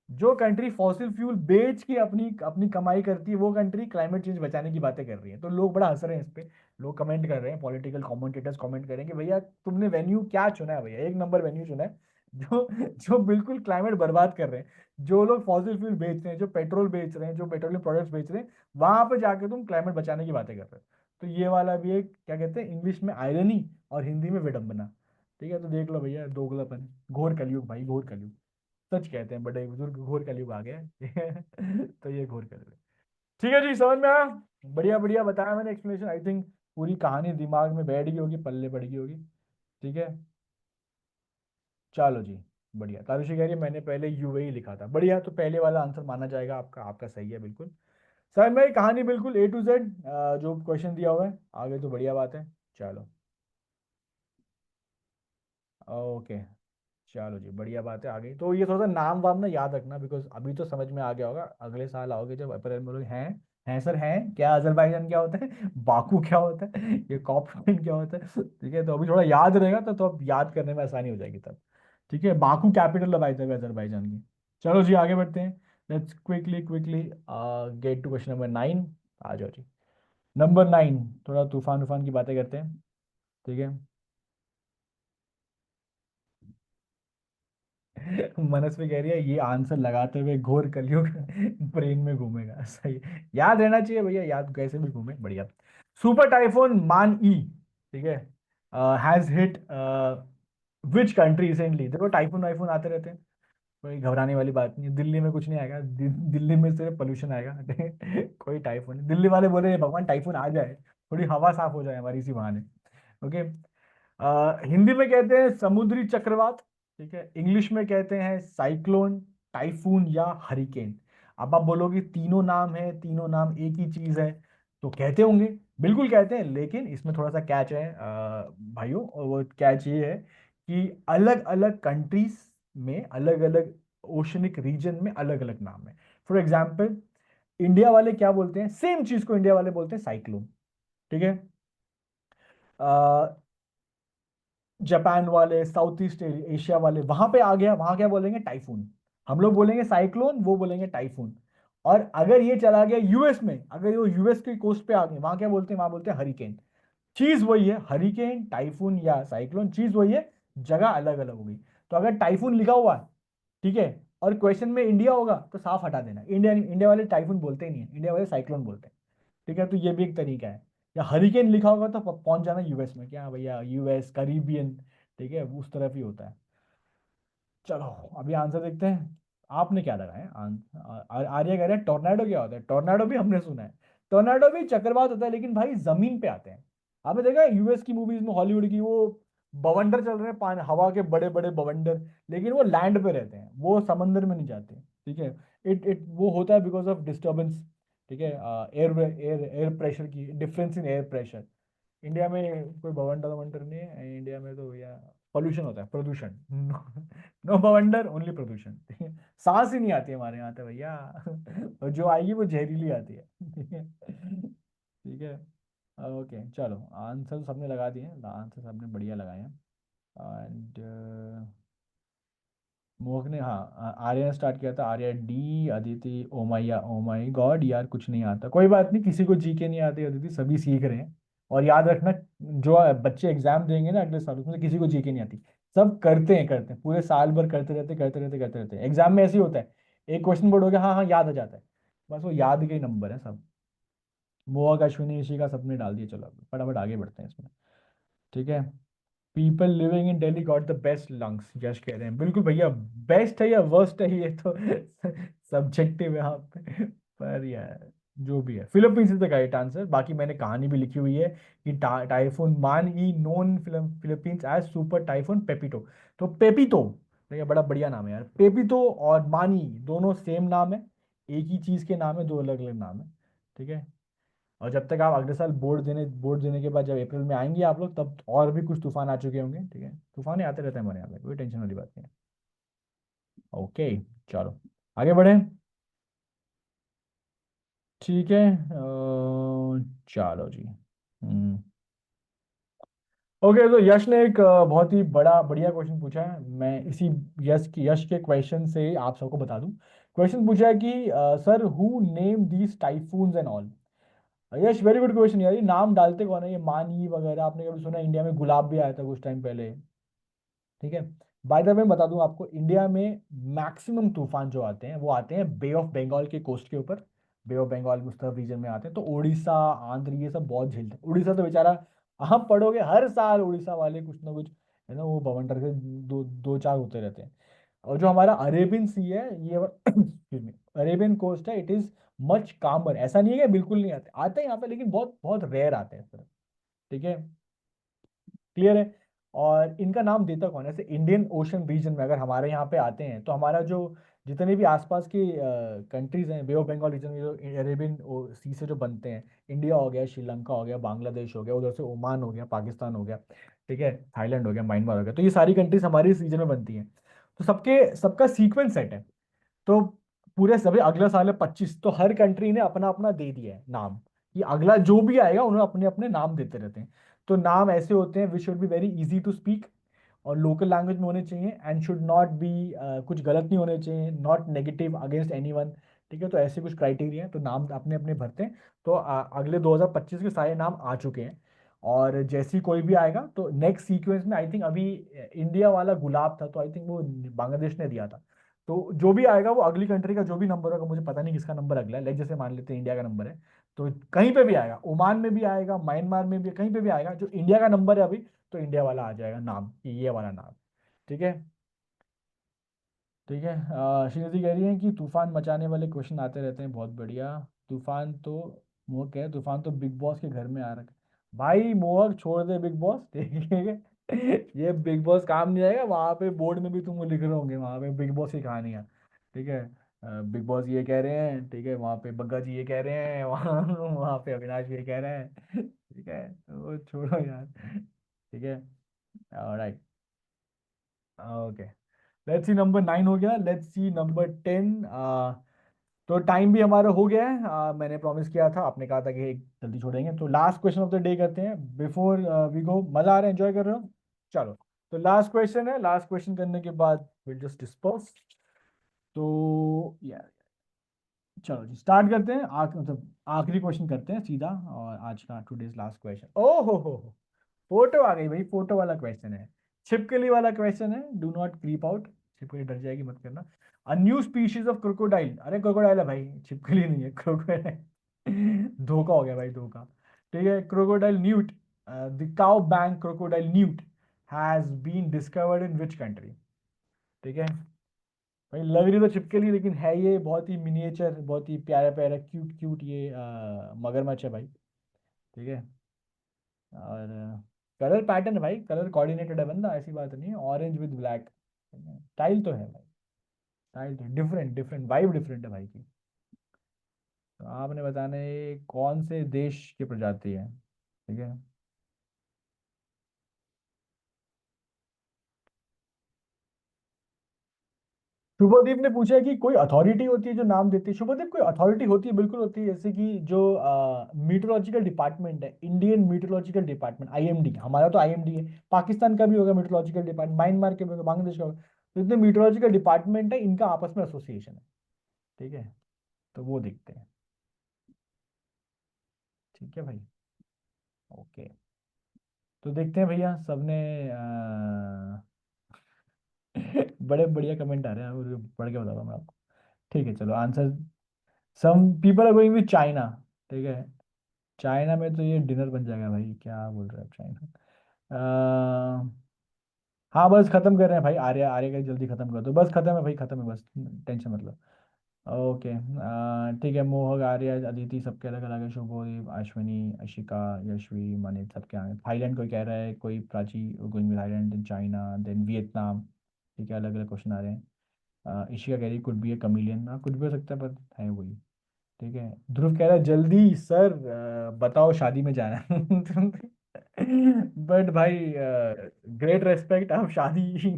जो कंट्री फॉसिल फ्यूल बेच के अपनी अपनी कमाई करती है, वो कंट्री क्लाइमेट चेंज बचाने की बातें कर रही है। तो लोग बड़ा हंस रहे हैं इस पे। लोग कमेंट कर रहे हैं, पॉलिटिकल कमेंटेटर्स कमेंट करें कि भैया तुमने वेन्यू क्या चुना है, भैया एक नंबर वेन्यू चुना है, जो जो बिल्कुल क्लाइमेट बर्बाद कर रहे हैं। जो लोग फॉसिल फ्यूल बेच रहे हैं, जो पेट्रोल बेच रहे हैं, जो पेट्रोलियम प्रोडक्ट्स बेच रहे हैं, वहां पे जाके तुम क्लाइमेट बचाने की बातें कर रहे हो। तो ये वाला भी एक, क्या कहते हैं इंग्लिश में, आयरनी, और हिंदी में विडंबना। ठीक है, तो देख लो भैया, दोगलापन, घोर कलयुग भाई, घोर कलयुग। सच कहते हैं बड़े बुजुर्ग, घोर कलयुग आ गया है। तो ये घोर कलयुग है। ठीक है जी, समझ में आया? बढ़िया बढ़िया बताया मैंने एक्सप्लेनेशन, आई थिंक पूरी कहानी दिमाग में बैठ गई होगी, पल्ले पड़ गई होगी। ठीक है, चलो जी। बढ़िया, तारुषी कह रही है मैंने पहले यूएई लिखा था। बढ़िया, तो पहले वाला आंसर माना जाएगा आपका, आपका सही है बिल्कुल। सर मेरी कहानी बिल्कुल A to Z जो क्वेश्चन दिया हुआ है, आगे तो बढ़िया बात है। चलो, ओके, चलो जी, बढ़िया बात है। आगे तो ये थोड़ा सा नाम वाम ना याद रखना, बिकॉज अभी तो समझ में आ गया होगा, अगले साल आओगे जब अप्रैल में, लोग हैं सर, हैं क्या, अजरबैजान क्या होता है, बाकू क्या होता है, ये कॉप क्या होता है। ठीक है, तो अभी थोड़ा याद रहेगा तो अब याद करने में आसानी हो जाएगी तब। ठीक है, बाकू कैपिटल है भाई साहब अजरबैजान की। चलो जी, आगे बढ़ते हैं। Let's quickly quickly get to question number 9। आ जाओ जी। नंबर 9, थोड़ा तूफान उफान की बातें करते हैं। ठीक है। मनस्वी कह रही है ये आंसर लगाते हुए घोर कलयुग ब्रेन में घूमेगा। सही, याद रहना चाहिए भैया, याद कैसे भी घूमे, बढ़िया। सुपर टाइफून मान ई, ठीक है, has hit which country recently. देखो टाइफून वाइफून आते रहते हैं, कोई घबराने वाली बात नहीं है। दिल्ली में कुछ नहीं आएगा, दिल्ली में सिर्फ पोल्यूशन आएगा। कोई टाइफून नहीं। दिल्ली वाले बोले भगवान टाइफून आ जाए, थोड़ी हवा साफ हो जाए हमारी इसी बहाने। ओके। हिंदी में कहते हैं समुद्री चक्रवात, ठीक है, इंग्लिश में कहते हैं साइक्लोन, टाइफून या हरिकेन। अब आप बोलोगे तीनों नाम है, तीनों नाम एक ही चीज है, तो कहते होंगे, बिल्कुल कहते हैं, लेकिन इसमें थोड़ा सा कैच है भाइयों, और वो कैच ये है कि अलग अलग कंट्रीज में, अलग अलग ओशनिक रीजन में अलग अलग नाम है। फॉर एग्जाम्पल, इंडिया वाले क्या बोलते हैं, सेम चीज को इंडिया वाले बोलते हैं साइक्लोन। ठीक है। जापान वाले, साउथ ईस्ट एशिया वाले, वहां पे आ गया, वहां क्या बोलेंगे, टाइफून। हम लोग बोलेंगे साइक्लोन, वो बोलेंगे टाइफून। और अगर ये चला गया यूएस में, अगर वो यूएस के कोस्ट पे आ गए, वहां क्या बोलते हैं, वहां बोलते हैं हरिकेन। चीज वही है, हरिकेन, टाइफून या साइक्लोन, चीज वही है, जगह अलग अलग होगी। तो अगर टाइफून लिखा हुआ है, ठीक है, और क्वेश्चन में इंडिया होगा, तो साफ हटा देना, इंडिया इंडिया वाले टाइफून बोलते ही नहीं है, इंडिया वाले साइक्लोन बोलते हैं। ठीक है, तो ये भी एक तरीका है। या हरिकेन लिखा होगा तो पहुंच जाना यूएस में, क्या भैया, यूएस करीबियन, ठीक है, उस तरफ ही होता है। चलो, अभी आंसर देखते हैं। आपने क्या लगाया आर्या कह रहे हैं टोर्नाडो क्या होता है, टोर्नाडो भी हमने सुना है। टोर्नाडो भी चक्रवात होता है, लेकिन भाई जमीन पे आते हैं। आपने देखा है यूएस की मूवीज में, हॉलीवुड की, वो बवंडर चल रहे हैं, पानी हवा के बड़े बड़े बवंडर, लेकिन वो लैंड पे रहते हैं, वो समंदर में नहीं जाते। ठीक है। इट इट वो होता है बिकॉज ऑफ डिस्टर्बेंस। ठीक है। एयर एयर एयर प्रेशर की difference in air pressure. India में कोई बवंडर ववंडर नहीं है, इंडिया में तो भैया पोल्यूशन होता है, प्रदूषण। नो बवंडर, ओनली प्रदूषण। ठीक है। सांस ही नहीं आती हमारे यहाँ तो भैया। और जो आएगी वो जहरीली आती है। ठीक है। ठीक है। ओके चलो, आंसर तो सबने लगा दिए, आंसर सबने बढ़िया लगाए हैं। एंड मोहक ने, हाँ, आर्या ने स्टार्ट किया था, आर्या डी, अदिति ओ माई, ओ माई गॉड यार कुछ नहीं आता, कोई बात नहीं, किसी को जी के नहीं आती अदिति, सभी सीख रहे हैं। और याद रखना, जो बच्चे एग्जाम देंगे ना अगले साल, उसमें से किसी को जी के नहीं आती। सब करते हैं पूरे साल भर करते रहते करते रहते करते रहते, एग्जाम में ऐसे ही होता है। एक क्वेश्चन बोर्ड हो गया, हाँ हाँ याद आ जाता है, बस वो याद के ही नंबर है सब। मोहक, अश्विनी, ऋषिका सबने डाल दिए, चलो अब फटाफट आगे बढ़ते हैं इसमें। ठीक है। People living in Delhi got the best lungs, Yash कह रहे हैं, बिल्कुल भैया। बेस्ट है या वर्स्ट है ये तो सब्जेक्टिव है यहाँ पे, पर यार जो भी है, Philippines is the right answer. बाकी मैंने कहानी भी लिखी हुई है कि typhoon Manyi known Philippines as super typhoon Pepito. तो पेपितो, देखिए बड़ा बढ़िया नाम है यार, पेपितो और मानी दोनों सेम नाम है, एक ही चीज के नाम है, दो अलग अलग नाम है। ठीक है। और जब तक आप अगले साल बोर्ड देने के बाद जब अप्रैल में आएंगे आप लोग, तब और भी कुछ तूफान आ चुके होंगे। ठीक है। तूफान ही आते रहते हैं हमारे यहाँ पे, कोई टेंशन वाली बात नहीं है। ओके चलो आगे बढ़े। ठीक है। चलो जी। ओके, तो यश ने एक बहुत ही बड़ा बढ़िया क्वेश्चन पूछा है, मैं इसी यश के क्वेश्चन से आप सबको बता दूं। क्वेश्चन पूछा है कि sir who name these typhoons and all. Yash very good question यार, ये नाम डालते कौन है, ये मानी वगैरह आपने कभी सुना है? इंडिया में गुलाब भी आया था कुछ टाइम पहले। ठीक है। बाय द वे बता दूं आपको, इंडिया में मैक्सिमम तूफान जो आते हैं वो आते हैं बे ऑफ बंगाल के कोस्ट के ऊपर। बे ऑफ बंगाल के उस तरफ रीजन में आते हैं, तो उड़ीसा, आंध्र, ये सब बहुत झेलते हैं। उड़ीसा तो बेचारा, आप पढ़ोगे हर साल उड़ीसा वाले कुछ ना कुछ, है ना, वो बवंडर के दो दो चार होते रहते हैं। और जो हमारा अरेबियन सी है ये excuse me, अरेबियन कोस्ट है, इट इज मच कामर। ऐसा नहीं है कि बिल्कुल नहीं आते, आते हैं यहाँ पे, लेकिन बहुत बहुत रेयर आते हैं इस तरह। ठीक है। क्लियर है। और इनका नाम देता कौन है? ऐसे इंडियन ओशन रीजन में अगर हमारे यहाँ पे आते हैं, तो हमारा जो जितने भी आसपास की कंट्रीज हैं, बे ऑफ बंगाल रीजन में जो अरेबियन सी से जो बनते हैं, इंडिया हो गया, श्रीलंका हो गया, बांग्लादेश हो गया, उधर से ओमान हो गया, पाकिस्तान हो गया, ठीक है, थाईलैंड हो गया, म्यांमार हो गया, तो ये सारी कंट्रीज हमारी इस रीजन में बनती हैं। तो सबके सबका सीक्वेंस सेट है। तो पूरे सभी, अगला साल है 25, तो हर कंट्री ने अपना अपना दे दिया है नाम, कि अगला जो भी आएगा उन्हें अपने अपने नाम देते रहते हैं। तो नाम ऐसे होते हैं, which should be very easy to speak, और लोकल लैंग्वेज में होने चाहिए, एंड शुड नॉट बी, कुछ गलत नहीं होने चाहिए, नॉट नेगेटिव अगेंस्ट एनीवन। ठीक है। तो ऐसे कुछ क्राइटेरिया है, तो नाम अपने अपने भरते हैं। तो अगले 2025 के सारे नाम आ चुके हैं। और जैसे ही कोई भी आएगा तो नेक्स्ट सीक्वेंस में, आई थिंक अभी इंडिया वाला गुलाब था, तो आई थिंक वो बांग्लादेश ने दिया था। तो जो भी आएगा वो अगली कंट्री का जो भी नंबर होगा, मुझे पता नहीं किसका नंबर अगला है, लाइक जैसे मान लेते हैं इंडिया का नंबर है, तो कहीं पे भी आएगा, ओमान में भी आएगा, म्यांमार में भी, कहीं पे भी आएगा, जो इंडिया का नंबर है अभी, तो इंडिया वाला आ जाएगा नाम, ये वाला नाम। ठीक है। ठीक है। श्रीनिधि कह रही है कि तूफान मचाने वाले क्वेश्चन आते रहते हैं, बहुत बढ़िया। तूफान तो, मोहक कह तूफान तो बिग बॉस के घर में आ रखा। भाई मोहक छोड़ दे बिग बॉस, ठीक है। ये बिग बॉस काम नहीं आएगा, वहां पे बोर्ड में भी तुम लिख रहे होंगे, वहां पे बिग बॉस की कहानियां। ठीक है। बिग बॉस ये कह रहे हैं, ठीक है, वहां पे बग्गा जी ये कह रहे हैं, वहां पे अविनाश ये कह रहे हैं। ठीक है, तो वो छोड़ो यार। ठीक है। Alright. Okay, let's see number 9 हो गया, लेट्स सी नंबर 10। तो टाइम भी हमारा हो गया है, मैंने प्रॉमिस किया था, आपने कहा था कि एक जल्दी छोड़ेंगे, तो last question of the day करते हैं बिफोर वी गो। मजा आ रहा है, एंजॉय कर रहे हो? चलो, तो लास्ट क्वेश्चन है, लास्ट क्वेश्चन करने के बाद विल जस्ट डिस्पर्स। तो यार चलो जी, स्टार्ट करते हैं, मतलब आखिरी क्वेश्चन करते हैं सीधा, और आज का टुडेज लास्ट क्वेश्चन। ओ हो, फोटो आ गई भाई, फोटो वाला क्वेश्चन है, छिपकली वाला क्वेश्चन है, डू नॉट क्रीप आउट। छिपकली डर जाएगी, मत करना। A new species of crocodile, अरे क्रोकोडाइल है भाई, छिपकली नहीं है, क्रोकोडाइल। धोखा हो गया भाई, धोखा। ठीक है, crocodile newt, the Cao Bang crocodile newt has been discovered in which country? ठीक है। भाई लग रही तो छिपकली, लेकिन है ये बहुत ही मिनिएचर, बहुत ही प्यारा प्यारा क्यूट क्यूट ये मगरमच्छ है भाई। ठीक है। और कलर पैटर्न है भाई, कलर कोऑर्डिनेटेड है बंदा, ऐसी बात नहीं है, ऑरेंज विद ब्लैक। स्टाइल तो है भाई, स्टाइल तो डिफरेंट, डिफरेंट वाइब डिफरेंट है भाई की। तो आपने बताना है कौन से देश की प्रजाति है। ठीक है। शुभदीप ने पूछा है कि कोई अथॉरिटी होती है जो नाम देती है। शुभदीप, कोई अथॉरिटी होती है, बिल्कुल होती है, जैसे कि जो मीटरोलॉजिकल डिपार्टमेंट है, इंडियन मीटरोलॉजिकल डिपार्टमेंट, आईएमडी, हमारा तो आईएमडी है, पाकिस्तान का भी होगा मीटरोलॉजिकल डिपार्टमेंट, म्यांमार के भी होगा, बांग्लादेश का होगा। तो इतने मीटरोलॉजिकल डिपार्टमेंट है, इनका आपस में एसोसिएशन है। ठीक है। तो वो देखते हैं। ठीक है भाई। ओके। तो देखते हैं भैया, सबने बड़े बढ़िया कमेंट आ रहे हैं, वो पढ़ के बताऊंगा मैं आपको। ठीक है, चलो answer. Some people are going with China. ठीक है। चाइना में तो ये डिनर बन जाएगा भाई, क्या बोल रहे हैं आप, चाइना। हाँ बस खत्म कर रहे हैं भाई, आर्या, आर्या का जल्दी खत्म कर दो, बस खत्म है भाई, खत्म है बस। टेंशन मतलब। ओके। ठीक है, मोहक, आर्या, अदिति, सबके अलग अलग है, शुभोदीप, अश्विनी, अशिका, यशवी, मनित, सबके आगे। थाईलैंड कोई कह रहा है, कोई Prachi going with Thailand, then China, then Vietnam. ठीक है, अलग अलग क्वेश्चन आ रहे हैं। इशिका कह रही कुड बी ए कमीलियन, हाँ कुछ भी हो सकता है, पर है वही। ठीक है। ध्रुव कह रहा है जल्दी सर, बताओ शादी में जाना है। बट भाई, ग्रेट रेस्पेक्ट, आप शादी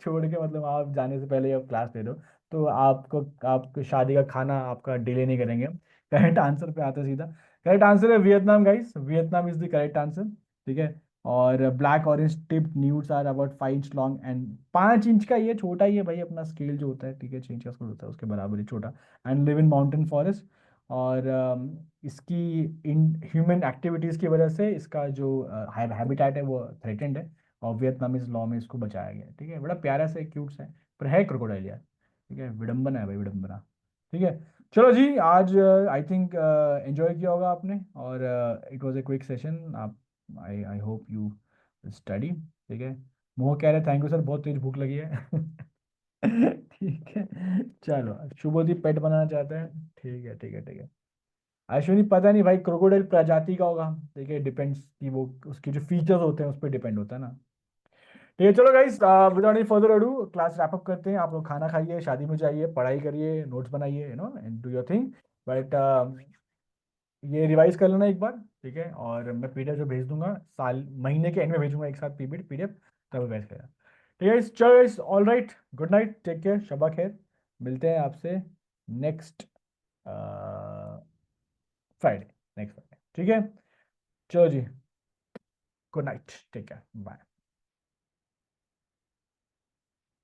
छोड़ के, मतलब आप जाने से पहले आप क्लास ले रहे हो, तो आपको शादी का खाना आपका डिले नहीं करेंगे। करेक्ट आंसर पे आते हैं सीधा। करेक्ट आंसर है Vietnam guys, Vietnam is the correct answer. ठीक है। और black orange tipped newts are about 5 inch long and 5 inch का, ये छोटा ही है भाई, अपना स्केल जो होता है, ठीक है, 6 इंच का स्केल होता है, उसके बराबर ही छोटा। And live in mountain forest. और इसकी इन ह्यूमन एक्टिविटीज़ की वजह से इसका जो हैबिटेट है वो थ्रेटेंड है, और वियतनामीज लॉ में इसको बचाया गया है। ठीक है, बड़ा प्यारा सा क्यूट सा है, पर है क्रोकोडाइल यार। ठीक है, विडम्बना है भाई, विडम्बना। ठीक है। चलो जी, आज आई थिंक एंजॉय किया होगा आपने, और it was a quick session. आप, आई आई होप यू स्टडी। ठीक है। मोह कह रहे थैंक यू सर, बहुत तेज भूख लगी है। ठीक है। चलो, शुभदीप पेट बनाना चाहते हैं। ठीक है, ठीक है, ठीक है। अश्विनी पता नहीं भाई, क्रोकोडाइल प्रजाति का होगा। ठीक है, डिपेंड्स कि वो उसके जो फीचर्स होते हैं उस पर डिपेंड होता है ना। ठीक है, चलो guys, without any further ado class wrap up करते हैं। आप लोग खाना खाइए, शादी में जाइए, पढ़ाई करिए, नोट्स बनाइए, and do your thing. But ये रिवाइज कर लेना एक बार। ठीक है, और मैं पीडीएफ जो भेज दूंगा, साल महीने के एंड में भेजूंगा एक साथ पीडीएफ, तब रिवाइज करें। ठीक है, चलो guys, all right, good night, take care, शबा खैर। मिलते हैं आपसे नेक्स्ट फ्राइडे, नेक्स्ट फ्राइडे। ठीक है। चलो जी, good night, take care, bye.